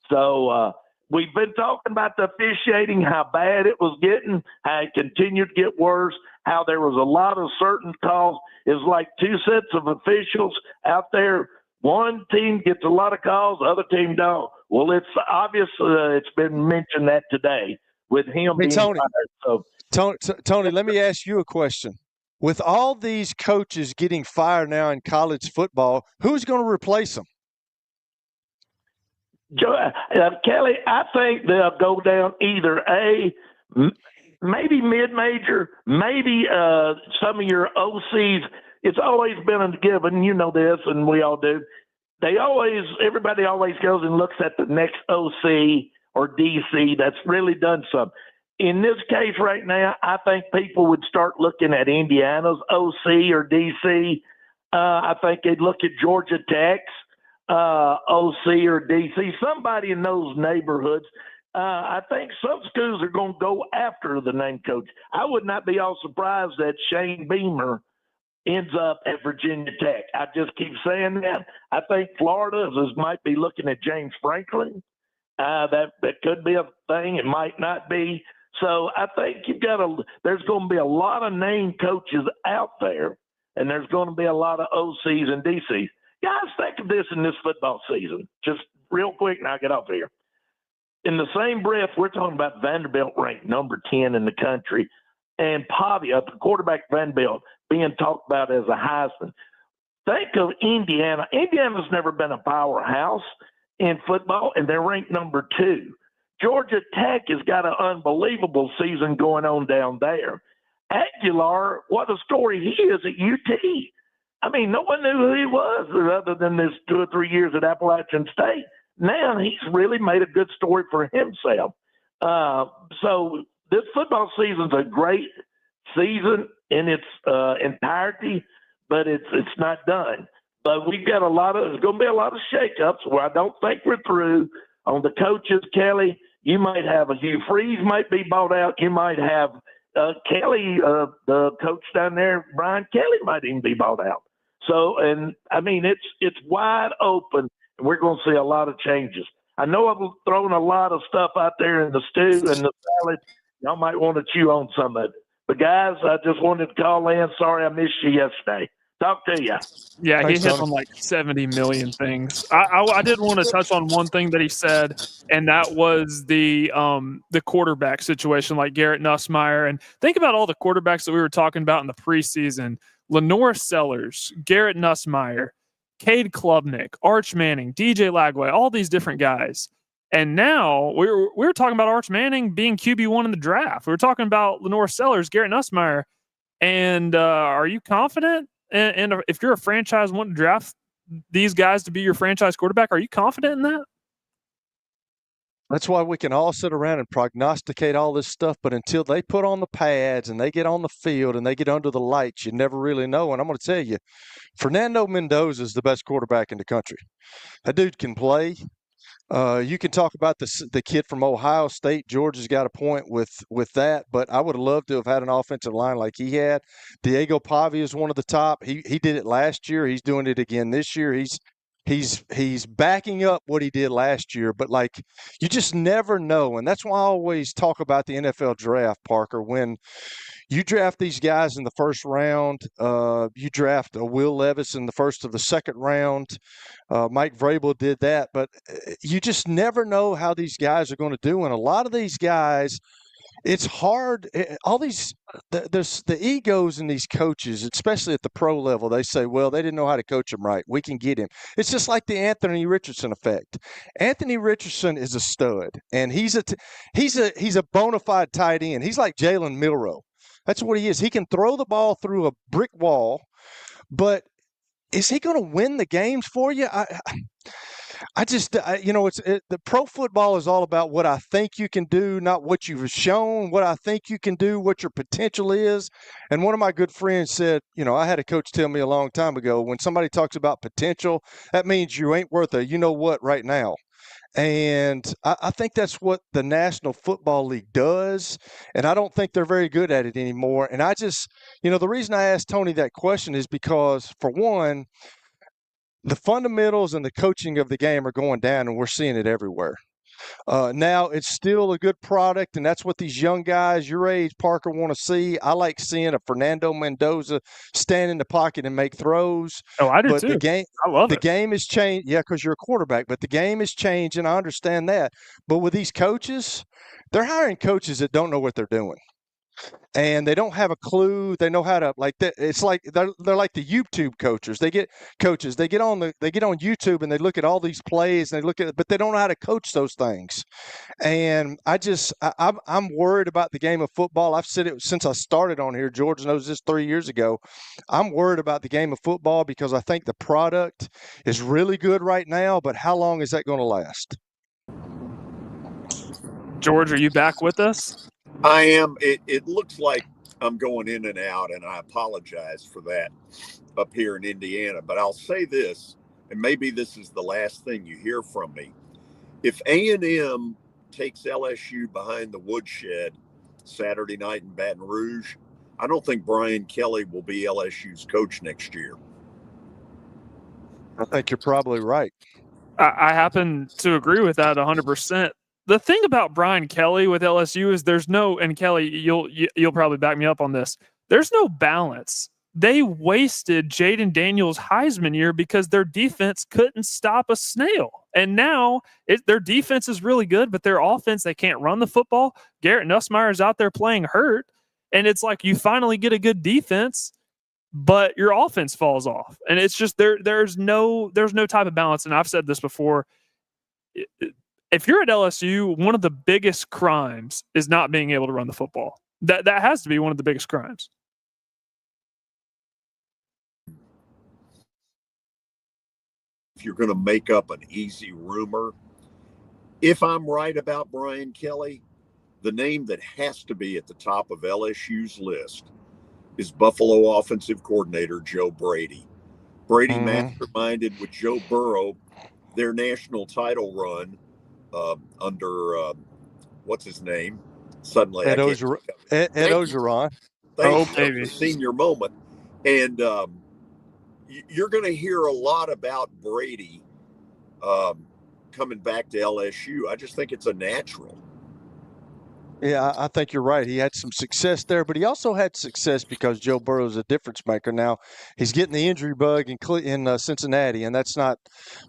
So we've been talking about the officiating, how bad it was getting, how it continued to get worse, how there was a lot of certain calls. It's like two sets of officials out there. One team gets a lot of calls, the other team don't. Well, it's obvious it's been mentioned that today with him being Tony, fired. So, Tony, let me ask you a question. With all these coaches getting fired now in college football, who's going to replace them? Kelly, I think they'll go down either maybe mid-major, maybe some of your OCs. It's always been a given, you know this, and we all do. Everybody always goes and looks at the next OC or DC that's really done something. In this case right now, I think people would start looking at Indiana's OC or DC. I think they'd look at Georgia Tech's OC or DC, somebody in those neighborhoods. I think some schools are going to go after the name coach. I would not be all surprised that Shane Beamer ends up at Virginia Tech. I just keep saying that. I think Florida might be looking at James Franklin. That could be a thing. It might not be. So I think there's going to be a lot of named coaches out there, and there's going to be a lot of OCs and DCs. Guys, think of this in this football season. Just real quick, and I'll get off here. In the same breath, we're talking about Vanderbilt ranked number 10 in the country, and Pavia, the quarterback Vanderbilt, being talked about as a Heisman. Think of Indiana. Indiana's never been a powerhouse in football, and they're ranked number 2. Georgia Tech has got an unbelievable season going on down there. Aguilar, what a story he is at UT. I mean, no one knew who he was other than this 2 or 3 years at Appalachian State. Now he's really made a good story for himself. So this football season's a great season in its entirety, but it's not done. But we've got there's going to be a lot of shakeups where I don't think we're through. On the coaches, Kelly, you might have Hugh Freeze might be bought out. You might have Kelly, the coach down there, Brian Kelly might even be bought out. So, and I mean, it's wide open, and we're going to see a lot of changes. I know I've thrown a lot of stuff out there in the stew and the salad. Y'all might want to chew on some of it. But guys, I just wanted to call in. Sorry I missed you yesterday. Talk to you. Yeah, he Thanks, hit Tony. on like 70 million things. I did want to touch on one thing that he said, and that was the quarterback situation, like Garrett Nussmeier. And think about all the quarterbacks that we were talking about in the preseason: Lenore Sellers, Garrett Nussmeier, Cade Klubnik, Arch Manning, DJ Lagway, all these different guys. And now we're talking about Arch Manning being QB1 in the draft. We were talking about Lenore Sellers, Garrett Nussmeier. And are you confident? And if you're a franchise wanting to draft these guys to be your franchise quarterback, are you confident in that? That's why we can all sit around and prognosticate all this stuff, but until they put on the pads and they get on the field and they get under the lights, you never really know. And I'm going to tell you, Fernando Mendoza is the best quarterback in the country. That dude can play. You can talk about the kid from Ohio State. Georgia's got a point with that, but I would have loved to have had an offensive line like he had. Diego Pavia is one of the top. He did it last year. He's doing it again this year. He's backing up what he did last year, but like you just never know, and that's why I always talk about the NFL draft, Parker. When you draft these guys in the first round, you draft a Will Levis in the first of the second round. Mike Vrabel did that, but you just never know how these guys are going to do. And a lot of these guys, it's hard. There's the egos in these coaches, especially at the pro level. They say, well, they didn't know how to coach him right. We can get him. It's just like the Anthony Richardson effect. Anthony Richardson is a stud, and he's a bona fide tight end. He's like Jalen Milroe. That's what he is. He can throw the ball through a brick wall, but is he going to win the games for you? The pro football is all about what I think you can do, not what you've shown, what I think you can do, what your potential is. And one of my good friends said, I had a coach tell me a long time ago, when somebody talks about potential, that means you ain't worth a you-know-what right now. And I think that's what the National Football League does, and I don't think they're very good at it anymore. And I just, the reason I asked Tony that question is because, for one, the fundamentals and the coaching of the game are going down, and we're seeing it everywhere. Now, it's still a good product, and that's what these young guys your age, Parker, want to see. I like seeing a Fernando Mendoza stand in the pocket and make throws. Oh, I do but too. I love it. The game has changed. Yeah, because you're a quarterback, but the game has changed, and I understand that. But with these coaches, they're hiring coaches that don't know what they're doing. And they don't have a clue. They know how to it's like they're like the YouTube coaches. They get on YouTube and they look at all these plays and but they don't know how to coach those things. And I'm worried about the game of football. I've said it since I started on here. George knows this 3 years ago. I'm worried about the game of football because I think the product is really good right now, but how long is that going to last? George, are you back with us? I am. It looks like I'm going in and out, and I apologize for that up here in Indiana. But I'll say this, and maybe this is the last thing you hear from me. If A&M takes LSU behind the woodshed Saturday night in Baton Rouge, I don't think Brian Kelly will be LSU's coach next year. I think you're probably right. I happen to agree with that 100%. The thing about Brian Kelly with LSU is there's no, and Kelly, you'll probably back me up on this. There's no balance. They wasted Jaden Daniels' Heisman year because their defense couldn't stop a snail. And now their defense is really good, but their offense, they can't run the football. Garrett Nussmeier is out there playing hurt. And it's like you finally get a good defense, but your offense falls off. And it's just there's no type of balance. And I've said this before. If you're at LSU, one of the biggest crimes is not being able to run the football. That has to be one of the biggest crimes. If you're going to make up an easy rumor, if I'm right about Brian Kelly, the name that has to be at the top of LSU's list is Buffalo offensive coordinator Joe Brady. Brady masterminded with Joe Burrow their national title run under what's his name? Suddenly, Ed I can't. Ogeron. Thank you. That was a senior moment, and you're going to hear a lot about Brady coming back to LSU. I just think it's a natural. Yeah, I think you're right. He had some success there, but he also had success because Joe Burrow is a difference maker. Now, he's getting the injury bug in Cincinnati, and that's not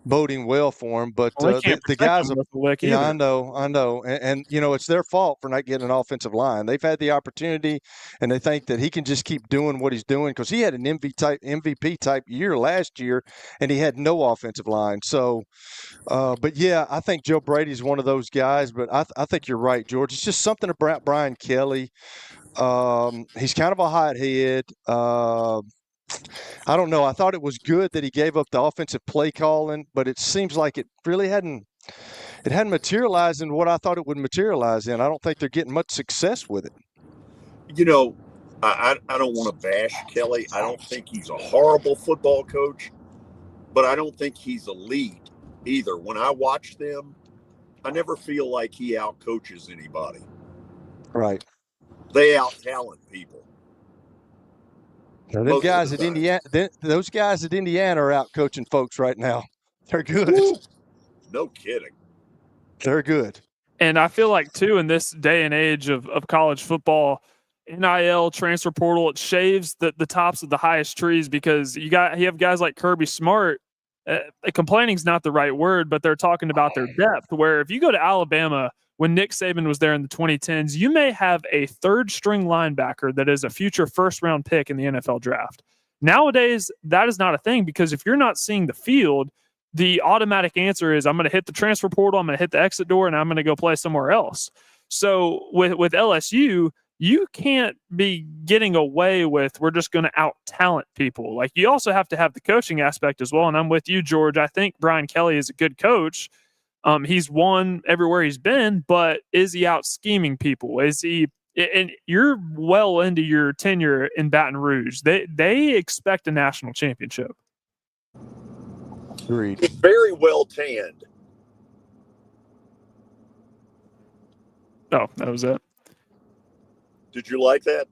boding well for him. But the guys, I know. And, it's their fault for not getting an offensive line. They've had the opportunity, and they think that he can just keep doing what he's doing because he had an MVP-type year last year, and he had no offensive line. So, but, yeah, I think Joe Brady's one of those guys, but I think you're right, George. It's just something about Brian Kelly. He's kind of a hothead. I don't know. I thought it was good that he gave up the offensive play calling, but it seems like it really hadn't materialized in what I thought it would materialize in. I don't think they're getting much success with it. I don't want to bash Kelly. I don't think he's a horrible football coach, but I don't think he's elite either. When I watch them, I never feel like he outcoaches anybody. Right. They out-talent people. Those guys at Indiana are out coaching folks right now. They're good. Woo. No kidding. They're good. And I feel like, too, in this day and age of college football, NIL, transfer portal, it shaves the tops of the highest trees because you have guys like Kirby Smart. Complaining is not the right word, but they're talking about their depth, where if you go to Alabama when Nick Saban was there in the 2010s, you may have a third-string linebacker that is a future first-round pick in the NFL draft. Nowadays, that is not a thing because if you're not seeing the field, the automatic answer is I'm going to hit the transfer portal, I'm going to hit the exit door, and I'm going to go play somewhere else. So with LSU, you can't be getting away with we're just going to out-talent people. Like, you also have to have the coaching aspect as well, and I'm with you, George. I think Brian Kelly is a good coach. He's won everywhere he's been, but is he out scheming people? Is he? And you're well into your tenure in Baton Rouge. They expect a national championship. Agreed. He's very well tanned. Oh, that was it. Did you like that?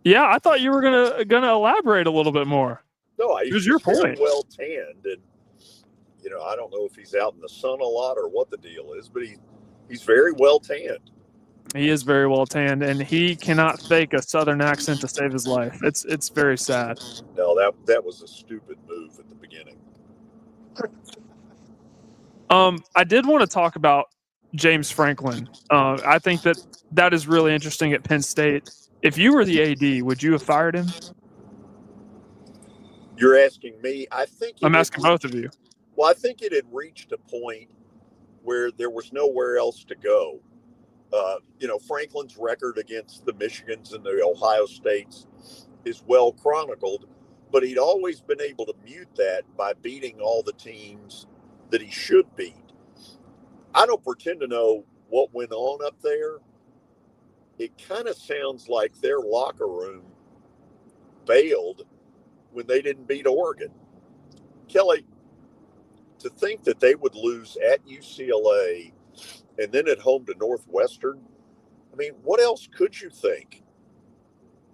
Yeah, I thought you were gonna elaborate a little bit more. No, it was your point. Well tanned, and I don't know if he's out in the sun a lot or what the deal is, but he's very well tanned. He is very well tanned, and he cannot fake a Southern accent to save his life. It's very sad. No, that was a stupid move at the beginning. I did want to talk about James Franklin. I think that is really interesting at Penn State. If you were the AD, would you have fired him? You're asking me? I'm asking both of you. Well, I think it had reached a point where there was nowhere else to go. Franklin's record against the Michigans and the Ohio States is well chronicled, but he'd always been able to mute that by beating all the teams that he should beat. I don't pretend to know what went on up there. It kind of sounds like their locker room bailed when they didn't beat Oregon. Kelly, to think that they would lose at UCLA and then at home to Northwestern, I mean, what else could you think?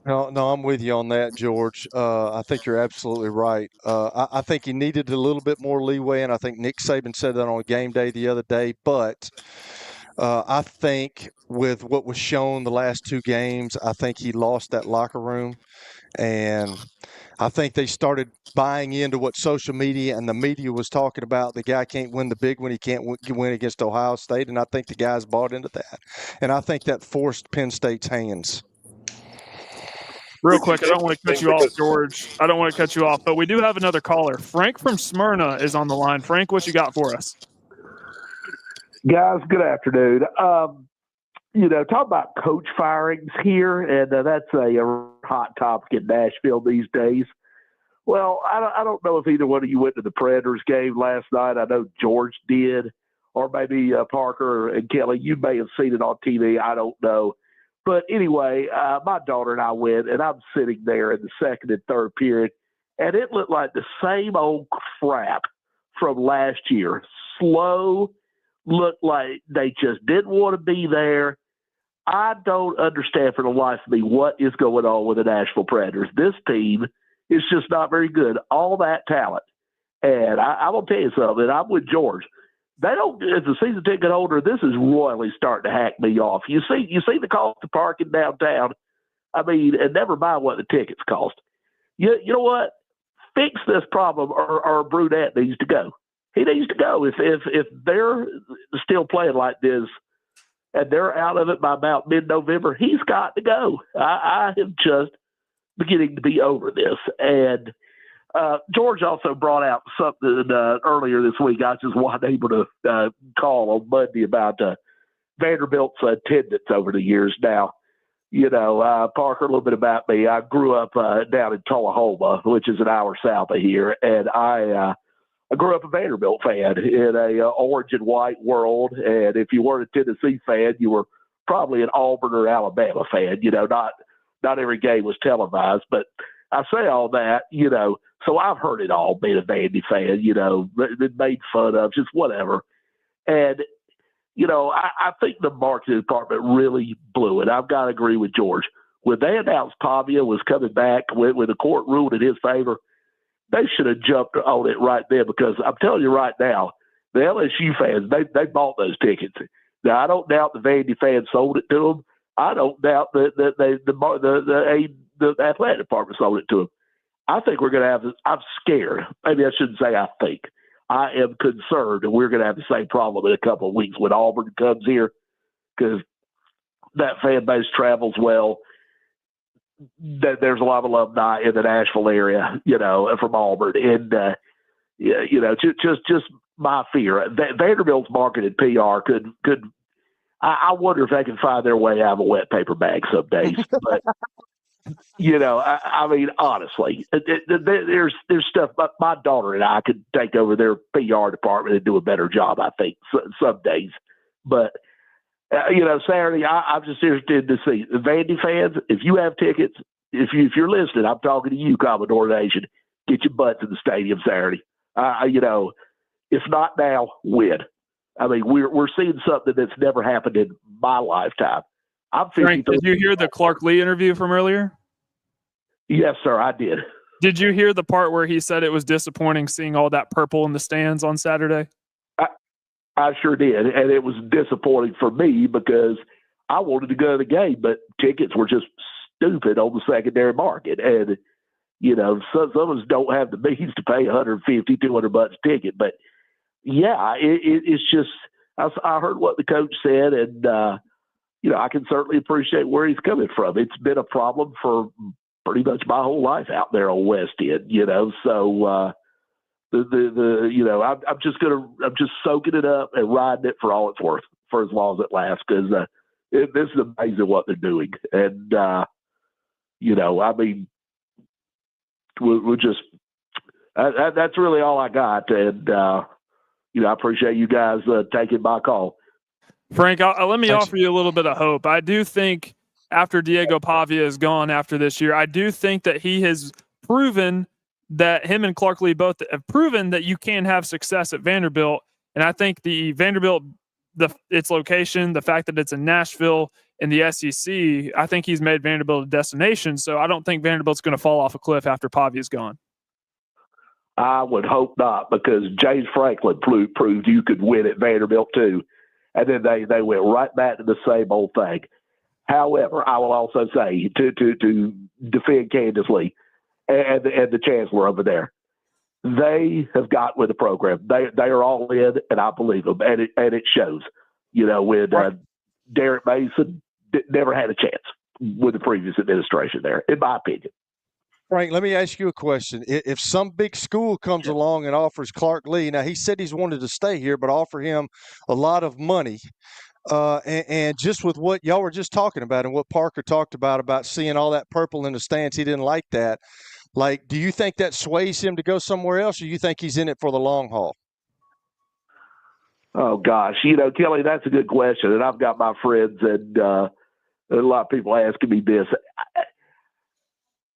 No, I'm with you on that, George. I think you're absolutely right. I think he needed a little bit more leeway, and I think Nick Saban said that on game day the other day. But I think with what was shown the last two games, I think he lost that locker room. And I think they started buying into what social media and the media was talking about. The guy can't win the big one. He can't win against Ohio State. And I think the guys bought into that. And I think that forced Penn State's hands. Real quick, I don't want to cut you off, George. I don't want to cut you off, but we do have another caller. Frank from Smyrna is on the line. Frank, what you got for us? Guys, good afternoon. Talk about coach firings here, and that's a hot topic in Nashville these days. Well, I don't know if either one of you went to the Predators game last night. I know George did. or maybe Parker and Kelly, you may have seen it on TV. I don't know. But anyway, my daughter and I went, and I'm sitting there in the second and third period, and it looked like the same old crap from last year. Slow, looked like they just didn't want to be there. I don't understand for the life of me what is going on with the Nashville Predators. This team is just not very good. All that talent. And I'm going to tell you something. I'm with George. They don't, as a season ticket holder, this is royally starting to hack me off. You see the cost of parking downtown. I mean, and never mind what the tickets cost. You know what? Fix this problem, or Brunette needs to go. He needs to go. If they're still playing like this and they're out of it by about mid-November, he's got to go. I am just beginning to be over this. And George also brought out something earlier this week. I just wasn't able to call on Monday about Vanderbilt's attendance over the years. Now, you know, Parker, a little bit about me. I grew up down in Tullahoma, which is an hour south of here, and I grew up a Vanderbilt fan in a orange and white world. And if you weren't a Tennessee fan, you were probably an Auburn or Alabama fan. You know, not every game was televised, but I say all that, you know, so I've heard it all, being a Vandy fan, you know, been made fun of, just whatever. And, you know, I think the marketing department really blew it. I've got to agree with George. When they announced Pavia was coming back, when the court ruled in his favor, they should have jumped on it right there, because I'm telling you right now, the LSU fans, they bought those tickets. Now, I don't doubt the Vandy fans sold it to them. I don't doubt that the athletic department sold it to them. I think we're going to have – I'm scared. Maybe I shouldn't say I think. I am concerned that we're going to have the same problem in a couple of weeks when Auburn comes here, because that fan base travels well. There's a lot of alumni in the Nashville area, you know, from Auburn. And, you know, just my fear. Vanderbilt's marketed PR could I wonder if they can find their way out of a wet paper bag some days. But, you know, I mean, honestly, there's stuff my daughter and I could take over their PR department and do a better job, I think, some days. But, you know, Saturday, I'm just interested to see the Vandy fans. If you have tickets, if you're listening, I'm talking to you, Commodore Nation. Get your butts in the stadium Saturday. You know, if not now, when? I mean, we're seeing something that's never happened in my lifetime. I'm Frank, did you hear the Clark Lee interview from earlier? Yes, sir, I did. Did you hear the part where he said it was disappointing seeing all that purple in the stands on Saturday? I sure did, and it was disappointing for me because I wanted to go to the game, but tickets were just stupid on the secondary market. And, you know, some of us don't have the means to pay $150, $200 a ticket. But, yeah, it's just I heard what the coach said, and, you know, I can certainly appreciate where he's coming from. It's been a problem for pretty much my whole life out there on West End, you know, so you know, I'm just soaking it up and riding it for all it's worth for as long as it lasts, because this is amazing what they're doing. And, you know, I mean, we're just that's really all I got. And, you know, I appreciate you guys taking my call. Frank, let me offer you a little bit of hope. I do think after Diego Pavia is gone after this year, I do think that he has proven that him and Clark Lee both have proven that you can have success at Vanderbilt. And I think the Vanderbilt, its location, the fact that it's in Nashville in the SEC, I think he's made Vanderbilt a destination. So I don't think Vanderbilt's going to fall off a cliff after Pavia's gone. I would hope not, because James Franklin proved you could win at Vanderbilt too. And then they went right back to the same old thing. However, I will also say to defend Candace Lee and the chancellor over there, they have got with the program. They are all in, and I believe them, and it shows. You know, when Derek Mason never had a chance with the previous administration there, in my opinion. Frank, let me ask you a question. If some big school comes along and offers Clark Lee, now he said he's wanted to stay here, but offer him a lot of money, and just with what y'all were just talking about and what Parker talked about seeing all that purple in the stands, he didn't like that. Like, do you think that sways him to go somewhere else, or you think he's in it for the long haul? Oh, gosh. You know, Kelly, that's a good question. And I've got my friends and a lot of people asking me this.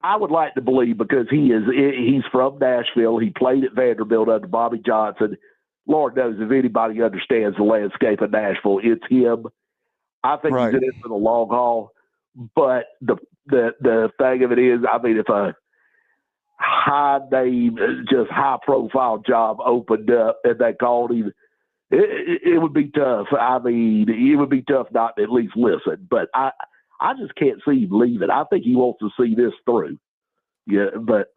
I would like to believe because he's from Nashville. He played at Vanderbilt under Bobby Johnson. Lord knows if anybody understands the landscape of Nashville, it's him. I think he's in it for the long haul. But the thing of it is, I mean, if a high name, just high profile job opened up and they called him, it would be tough. I mean, it would be tough not to at least listen. But I just can't see him leaving. I think he wants to see this through. Yeah, but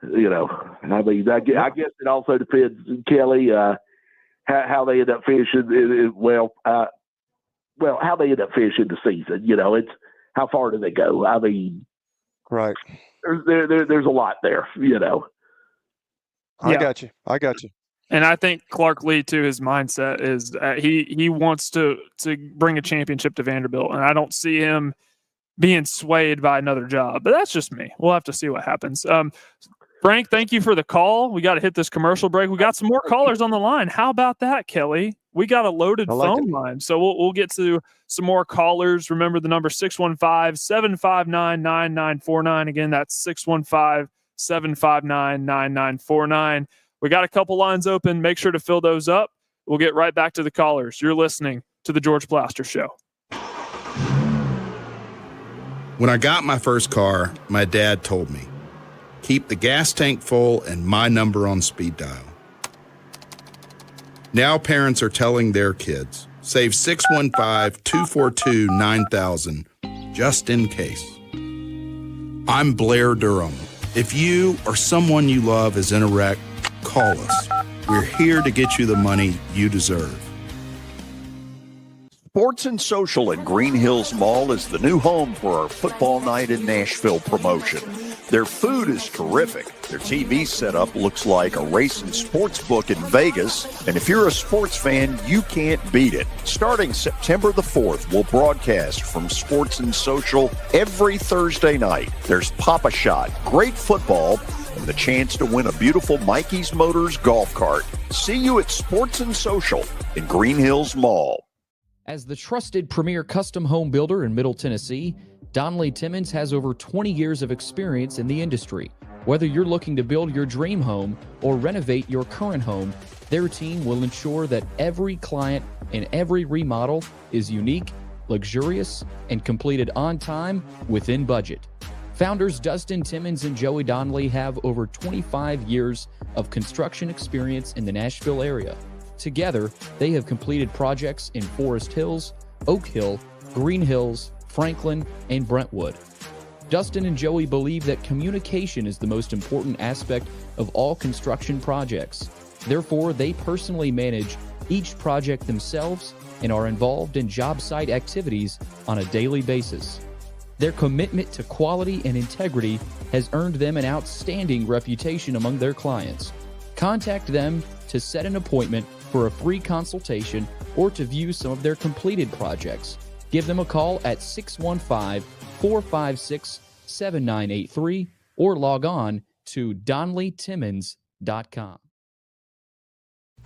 you know, I mean, I guess it also depends, Kelly, how they end up finishing. How they end up finishing the season. You know, it's how far do they go? I mean, right. There's a lot there. You know. I got you. And I think Clark Lee, too, his mindset is he wants to bring a championship to Vanderbilt, and I don't see him being swayed by another job. But that's just me. We'll have to see what happens. Frank, thank you for the call. We got to hit this commercial break. We got some more callers on the line. How about that, Kelly? We got a loaded phone line. So we'll get to some more callers. Remember the number 615-759-9949. Again, that's 615-759-9949. We got a couple lines open. Make sure to fill those up. We'll get right back to the callers. You're listening to the George Plaster Show. When I got my first car, my dad told me, keep the gas tank full and my number on speed dial. Now parents are telling their kids, save 615-242-9000 just in case. I'm Blair Durham. If you or someone you love is in a wreck, call us. We're here to get you the money you deserve. Sports and Social at Green Hills Mall is the new home for our Football Night in Nashville promotion. Their food is terrific. Their TV setup looks like a racing sports book in Vegas. And if you're a sports fan, you can't beat it. Starting September the 4th, we'll broadcast from Sports and Social every Thursday night. There's Pop-A-Shot, great football, and the chance to win a beautiful Mikey's Motors golf cart. See you at Sports and Social in Green Hills Mall. As the trusted premier custom home builder in Middle Tennessee, Donnelly Timmons has over 20 years of experience in the industry. Whether you're looking to build your dream home or renovate your current home, their team will ensure that every client and every remodel is unique, luxurious, and completed on time within budget. Founders Dustin Timmons and Joey Donnelly have over 25 years of construction experience in the Nashville area. Together, they have completed projects in Forest Hills, Oak Hill, Green Hills, Franklin, and Brentwood. Dustin and Joey believe that communication is the most important aspect of all construction projects. Therefore, they personally manage each project themselves and are involved in job site activities on a daily basis. Their commitment to quality and integrity has earned them an outstanding reputation among their clients. Contact them to set an appointment for a free consultation or to view some of their completed projects. Give them a call at 615-456-7983 or log on to DonnellyTimmons.com.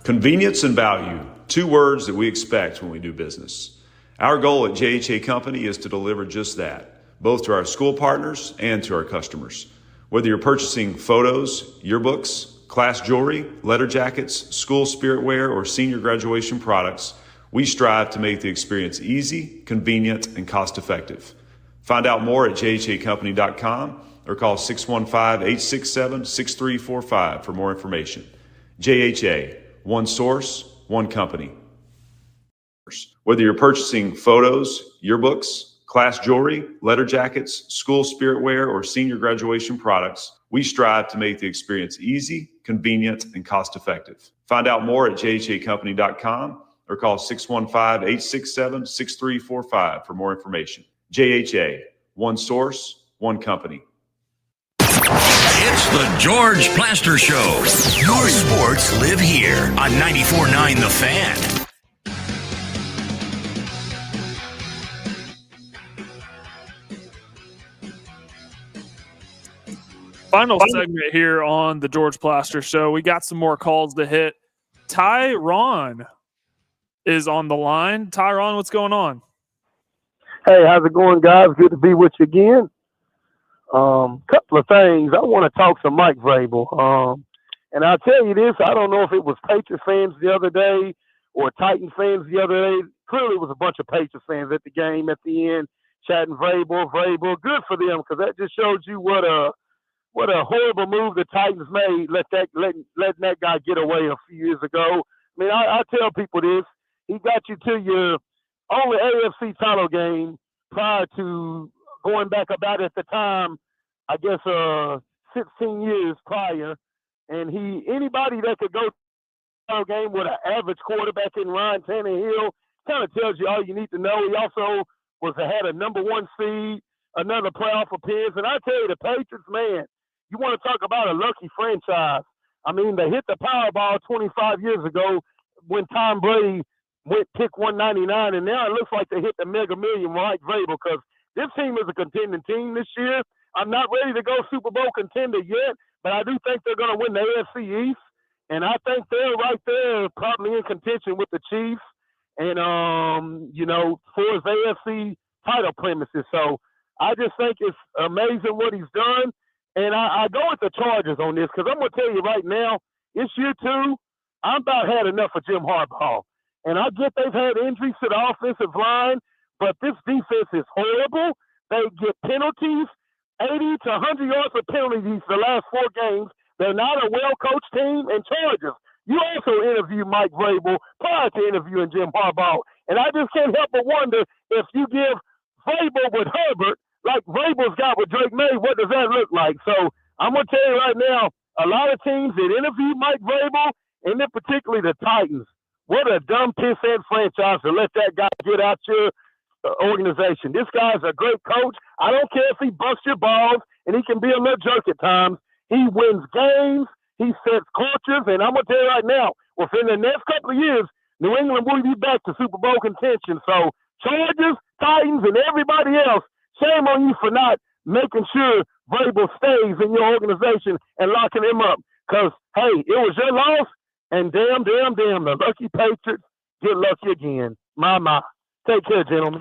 Convenience and value, two words that we expect when we do business. Our goal at JHA Company is to deliver just that, both to our school partners and to our customers. Whether you're purchasing photos, yearbooks, class jewelry, letter jackets, school spirit wear, or senior graduation products, we strive to make the experience easy, convenient, and cost-effective. Find out more at jhacompany.com or call 615-867-6345 for more information. JHA, one source, one company. Whether you're purchasing photos, yearbooks, class jewelry, letter jackets, school spirit wear, or senior graduation products, we strive to make the experience easy, convenient, and cost-effective. Find out more at jhacompany.com or call 615-867-6345 for more information. JHA, one source, one company. It's the George Plaster Show. Your sports live here on 94.9 The Fan. Final segment here on the George Plaster Show. We got some more calls to hit. Tyron is on the line. Tyron, what's going on? Hey, how's it going, guys? Good to be with you again. Couple of things. I want to talk some Mike Vrabel. And I'll tell you this, I don't know if it was Patriots fans the other day or Titans fans the other day. Clearly it was a bunch of Patriots fans at the game at the end, chatting Vrabel. Good for them, because that just shows you what a horrible move the Titans made, letting that guy get away a few years ago. I mean, I tell people this. He got you to your only AFC title game prior to going back about at the time, I guess 16 years prior. And anybody that could go to a game with an average quarterback in Ryan Tannehill kind of tells you all you need to know. He also had a number 1 seed, another playoff appearance. And I tell you, the Patriots, man, you want to talk about a lucky franchise. I mean, they hit the Powerball 25 years ago when Tom Brady went pick 199, and now it looks like they hit the Mega Million Mike Vrabel, because this team is a contending team this year. I'm not ready to go Super Bowl contender yet, but I do think they're going to win the AFC East, and I think they're right there probably in contention with the Chiefs and, for his AFC title premises. So I just think it's amazing what he's done. And I go with the Chargers on this, because I'm going to tell you right now, this year too, I'm about had enough of Jim Harbaugh. And I get they've had injuries to the offensive line, but this defense is horrible. They get penalties, 80 to 100 yards of penalties the last 4 games. They're not a well-coached team. And Chargers, you also interviewed Mike Vrabel prior to interviewing Jim Harbaugh. And I just can't help but wonder, if you give Vrabel with Herbert, like Vrabel's got with Drake May, what does that look like? So I'm going to tell you right now, a lot of teams that interviewed Mike Vrabel, and then particularly the Titans, what a dumb piss-head franchise to let that guy get out your organization. This guy's a great coach. I don't care if he busts your balls and he can be a little jerk at times. He wins games. He sets cultures. And I'm going to tell you right now, within the next couple of years, New England will be back to Super Bowl contention. So Chargers, Titans, and everybody else, shame on you for not making sure Vrabel stays in your organization and locking him up. Because, hey, it was your loss, and damn, the lucky Patriots get lucky again. My. Take care, gentlemen.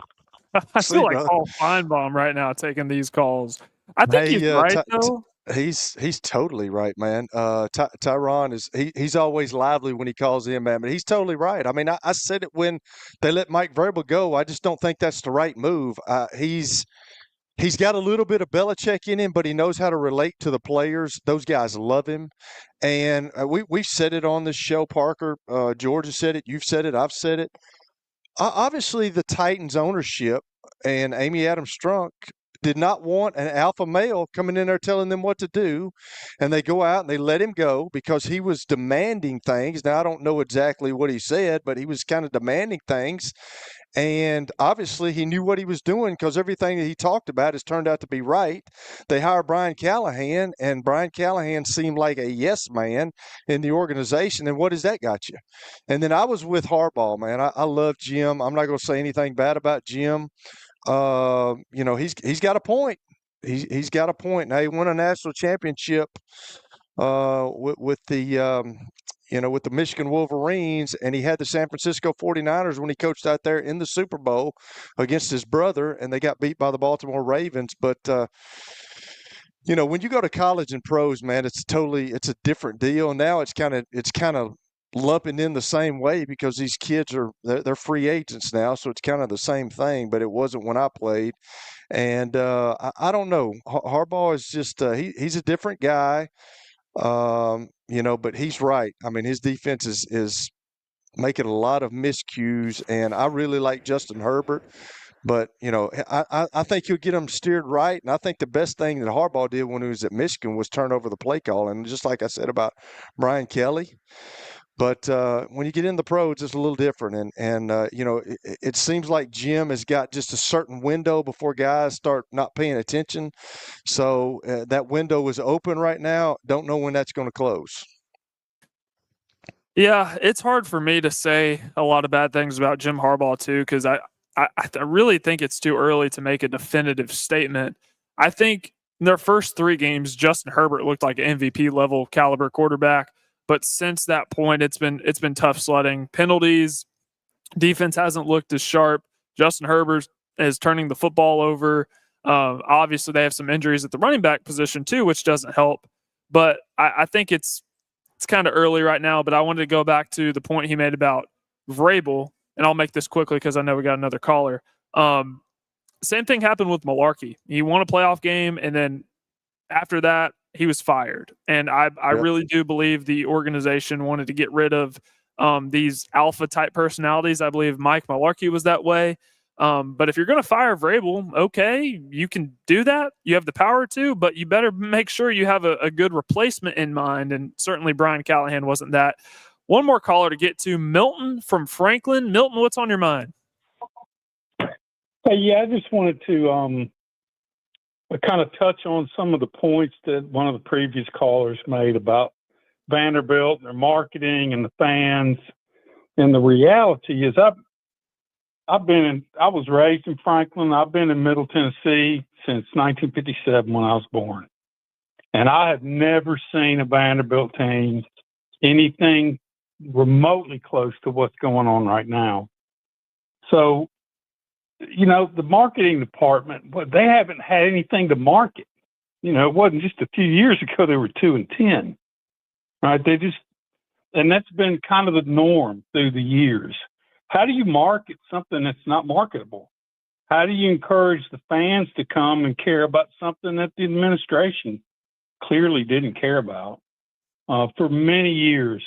I feel like Paul Feinbaum right now taking these calls. I think he's right, though. He's totally right, man. Tyron he's always lively when he calls in, man. But he's totally right. I mean, I said it when they let Mike Vrabel go. I just don't think that's the right move. He's got a little bit of Belichick in him, but he knows how to relate to the players. Those guys love him, and we've said it on this show. Parker, George has said it. You've said it. I've said it. Obviously, the Titans ownership and Amy Adams Strunk did not want an alpha male coming in there telling them what to do, and they go out and they let him go because he was demanding things. Now, I don't know exactly what he said, but he was kind of demanding things, and obviously he knew what he was doing because everything that he talked about has turned out to be right. They hired Brian Callahan, and Brian Callahan seemed like a yes man in the organization, and what has that got you? And then I was with Harbaugh, man. I love Jim. I'm not going to say anything bad about Jim. He's got a point. He's got a point. Now, he won a national championship with the Michigan Wolverines, and he had the San Francisco 49ers when he coached out there in the Super Bowl against his brother, and they got beat by the Baltimore Ravens. But when you go to college and pros, man, it's a different deal. Now it's kind of lumping in the same way because these kids they're free agents now, so it's kind of the same thing, but it wasn't when I played. And I don't know. Harbaugh is just he's a different guy, but he's right. I mean, his defense is making a lot of miscues, and I really like Justin Herbert. But, I think he'll get them steered right. And I think the best thing that Harbaugh did when he was at Michigan was turn over the play call. And just like I said about Brian Kelly. But when you get in the pros, it's a little different. And it seems like Jim has got just a certain window before guys start not paying attention. So that window is open right now. Don't know when that's going to close. Yeah, it's hard for me to say a lot of bad things about Jim Harbaugh, too, because I really think it's too early to make a definitive statement. I think in their first 3 games, Justin Herbert looked like an MVP level caliber quarterback. But since that point, it's been tough sledding. Penalties, defense hasn't looked as sharp. Justin Herbert is turning the football over. Obviously, they have some injuries at the running back position too, which doesn't help. But I think it's kind of early right now. But I wanted to go back to the point he made about Vrabel, and I'll make this quickly because I know we got another caller. Same thing happened with Malarkey. He won a playoff game, and then after that, he was fired. And I really do believe the organization wanted to get rid of these alpha-type personalities. I believe Mike Malarkey was that way. But if you're going to fire Vrabel, okay, you can do that. You have the power to, but you better make sure you have a good replacement in mind. And certainly Brian Callahan wasn't that. One more caller to get to, Milton from Franklin. Milton, what's on your mind? Hey, yeah, I just wanted to kind of touch on some of the points that one of the previous callers made about Vanderbilt and their marketing and the fans. And the reality is I was raised in Franklin. I've been in Middle Tennessee since 1957 when I was born. And I have never seen a Vanderbilt team anything remotely close to what's going on right now. So, the marketing department, but they haven't had anything to market. It wasn't just a few years ago they were 2-10, right? And that's been kind of the norm through the years. How do you market something that's not marketable? How do you encourage the fans to come and care about something that the administration clearly didn't care about for many years?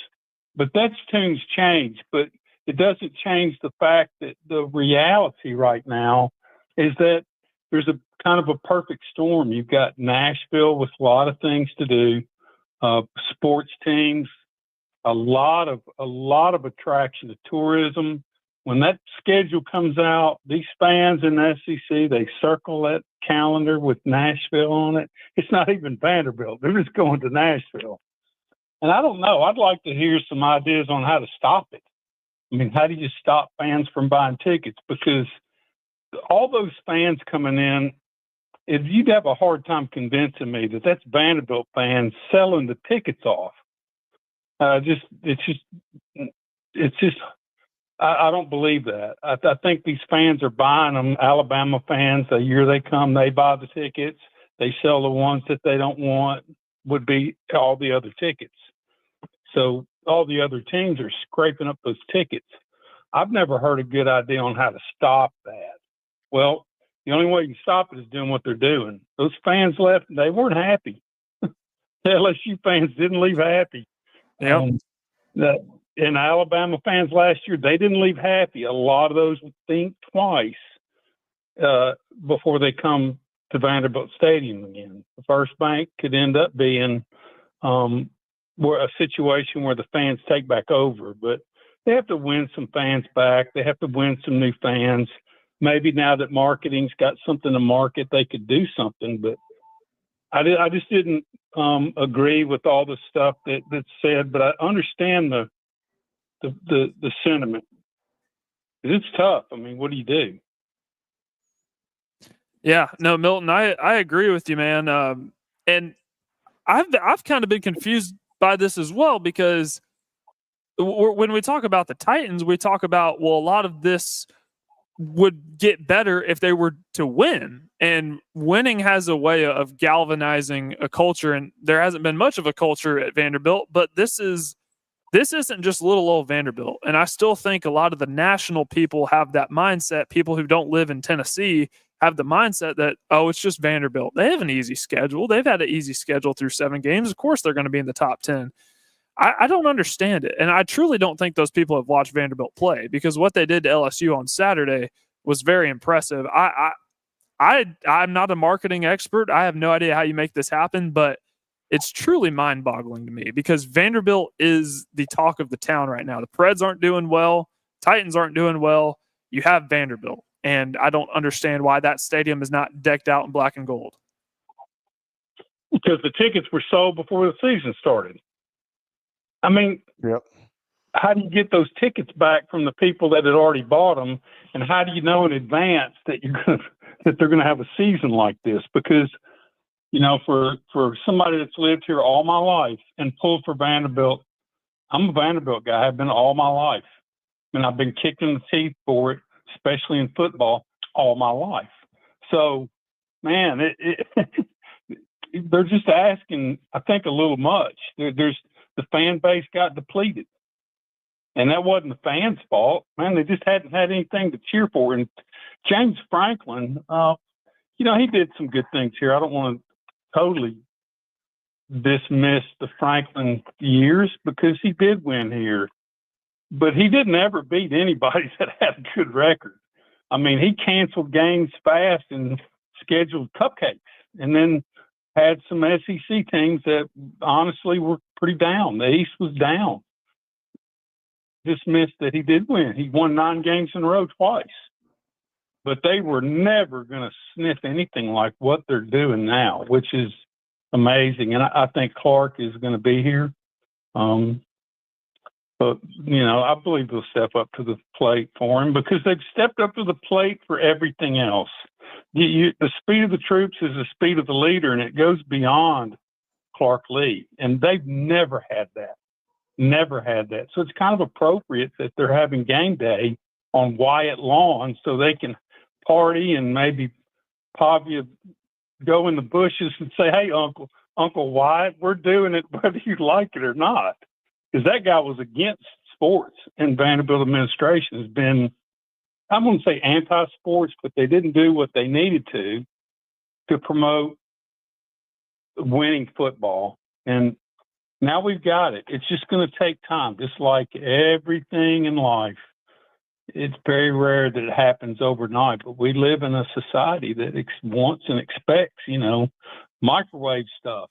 But that's things change, but it doesn't change the fact that the reality right now is that there's a kind of a perfect storm. You've got Nashville with a lot of things to do, sports teams, a lot of attraction to tourism. When that schedule comes out, these fans in the SEC, they circle that calendar with Nashville on it. It's not even Vanderbilt. They're just going to Nashville. And I don't know. I'd like to hear some ideas on how to stop it. I mean, how do you stop fans from buying tickets? Because all those fans coming in, you'd have a hard time convincing me that that's Vanderbilt fans selling the tickets off. I don't believe that. I think these fans are buying them. Alabama fans, the year they come, they buy the tickets. They sell the ones that they don't want, would be all the other tickets. So all the other teams are scraping up those tickets. I've never heard a good idea on how to stop that. Well, the only way you can stop it is doing what they're doing. Those fans left, they weren't happy. The LSU fans didn't leave happy. Yep. And Alabama fans last year, they didn't leave happy. A lot of those would think twice before they come to Vanderbilt Stadium again. The First Bank could end up being a situation where the fans take back over, but they have to win some fans back. They have to win some new fans. Maybe now that marketing's got something to market, they could do something. But I just didn't agree with all the stuff that's said. But I understand the sentiment. It's tough. I mean, what do you do? Yeah, no, Milton, I agree with you, man. And I've kind of been confused by this as well, because when we talk about the Titans, we talk about, well, a lot of this would get better if they were to win, and winning has a way of galvanizing a culture, and there hasn't been much of a culture at Vanderbilt, but this isn't just little old Vanderbilt. And I still think a lot of the national people have that mindset. People who don't live in Tennessee have the mindset that, oh, it's just Vanderbilt. They have an easy schedule. They've had an easy schedule through 7 games. Of course, they're going to be in the top 10. I don't understand it. And I truly don't think those people have watched Vanderbilt play, because what they did to LSU on Saturday was very impressive. I'm not a marketing expert. I have no idea how you make this happen, but it's truly mind-boggling to me, because Vanderbilt is the talk of the town right now. The Preds aren't doing well. Titans aren't doing well. You have Vanderbilt. And I don't understand why that stadium is not decked out in black and gold. Because the tickets were sold before the season started. I mean, yep. How do you get those tickets back from the people that had already bought them? And how do you know in advance that that they're going to have a season like this? Because, for somebody that's lived here all my life and pulled for Vanderbilt I'm a Vanderbilt guy. I've been all my life. And I've been kicked in the teeth for it, especially in football, all my life. So, man, they're just asking, I think, a little much. The fan base got depleted. And that wasn't the fans' fault. Man, they just hadn't had anything to cheer for. And James Franklin, he did some good things here. I don't want to totally dismiss the Franklin years because he did win here. But he didn't ever beat anybody that had a good record. I mean, he canceled games fast and scheduled cupcakes, and then had some SEC teams that honestly were pretty down. The East was down. Dismissed that he did win. He won 9 games in a row twice. But they were never going to sniff anything like what they're doing now, which is amazing. And I think Clark is going to be here. But, I believe they'll step up to the plate for him because they've stepped up to the plate for everything else. The speed of the troops is the speed of the leader, and it goes beyond Clark Lee. And they've never had that. Never had that. So it's kind of appropriate that they're having game day on Wyatt Lawn so they can party and maybe Pavia go in the bushes and say, hey, Uncle Wyatt, we're doing it whether you like it or not. Because that guy was against sports, and Vanderbilt administration has been, I wouldn't say anti-sports, but they didn't do what they needed to promote winning football. And now we've got it. It's just going to take time, just like everything in life. It's very rare that it happens overnight, but we live in a society that wants and expects, microwave stuff.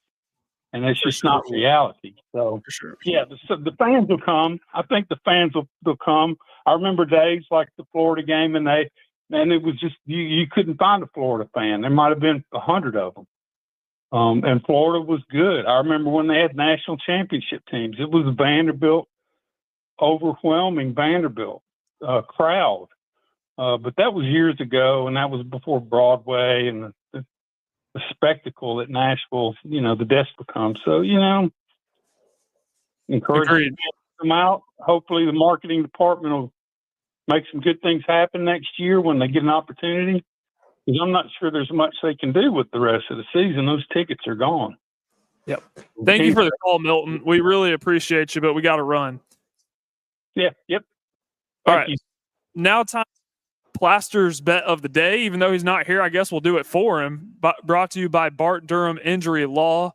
And it's just not reality. So, yeah, the fans will come. I think the fans will come. I remember days like the Florida game, and it was just you couldn't find a Florida fan. There might have been 100 of them. And Florida was good. I remember when they had national championship teams. It was Vanderbilt, overwhelming Vanderbilt crowd. But that was years ago, and that was before Broadway and the spectacle that Nashville, the Desk becomes. So, encourage them to come out. Hopefully the marketing department will make some good things happen next year when they get an opportunity. Because I'm not sure there's much they can do with the rest of the season. Those tickets are gone. Yep. Thank you for the call, Milton. We really appreciate you, but we got to run. Yeah. Yep. All right. Now time. Plaster's bet of the day. Even though he's not here, I guess we'll do it for him. But brought to you by Bart Durham Injury Law.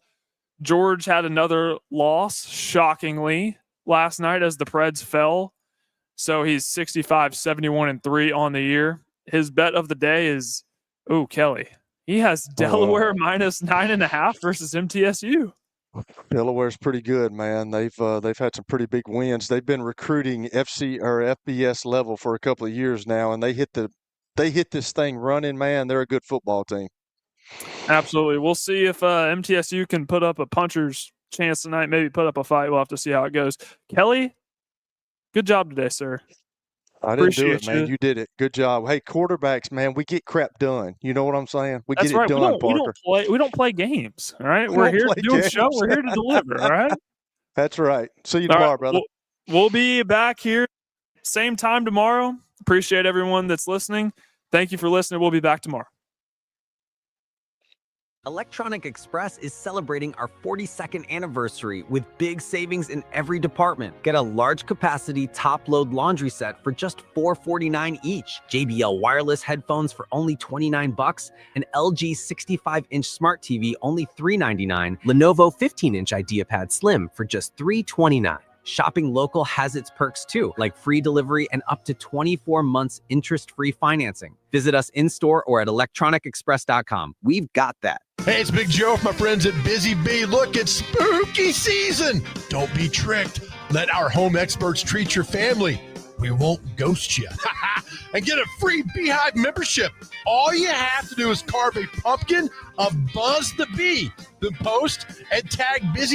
George had another loss, shockingly, last night as the Preds fell. So he's 65-71-3 on the year. His bet of the day is, Kelly. He has Delaware minus 9.5 versus MTSU. Delaware's pretty good, man. They've had some pretty big wins. They've been recruiting FC or FBS level for a couple of years now, and they hit this thing running, man. They're a good football team. Absolutely. We'll see if MTSU can put up a puncher's chance tonight, maybe put up a fight. We'll have to see how it goes. Kelly, good job today, sir. I didn't do it, man. You did it. Good job. Hey, quarterbacks, man, we get crap done. You know what I'm saying? We get it done, Parker. We don't play games, all right? We're here to do a show. We're here to deliver, all right? That's right. See you tomorrow, brother. We'll be back here same time tomorrow. Appreciate everyone that's listening. Thank you for listening. We'll be back tomorrow. Electronic Express is celebrating our 42nd anniversary with big savings in every department. Get a large capacity top load laundry set for just $449 each. JBL wireless headphones for only $29. An LG 65-inch smart TV only $399. Lenovo 15-inch IdeaPad Slim for just $329. Shopping local has its perks too, like free delivery and up to 24 months interest-free financing. Visit us in-store or at electronicexpress.com. We've got that. Hey, it's Big Joe from my friends at Busy Bee. Look, it's spooky season. Don't be tricked. Let our home experts treat your family. We won't ghost you. And get a free Beehive membership. All you have to do is carve a pumpkin of Buzz the Bee, then post and tag Busy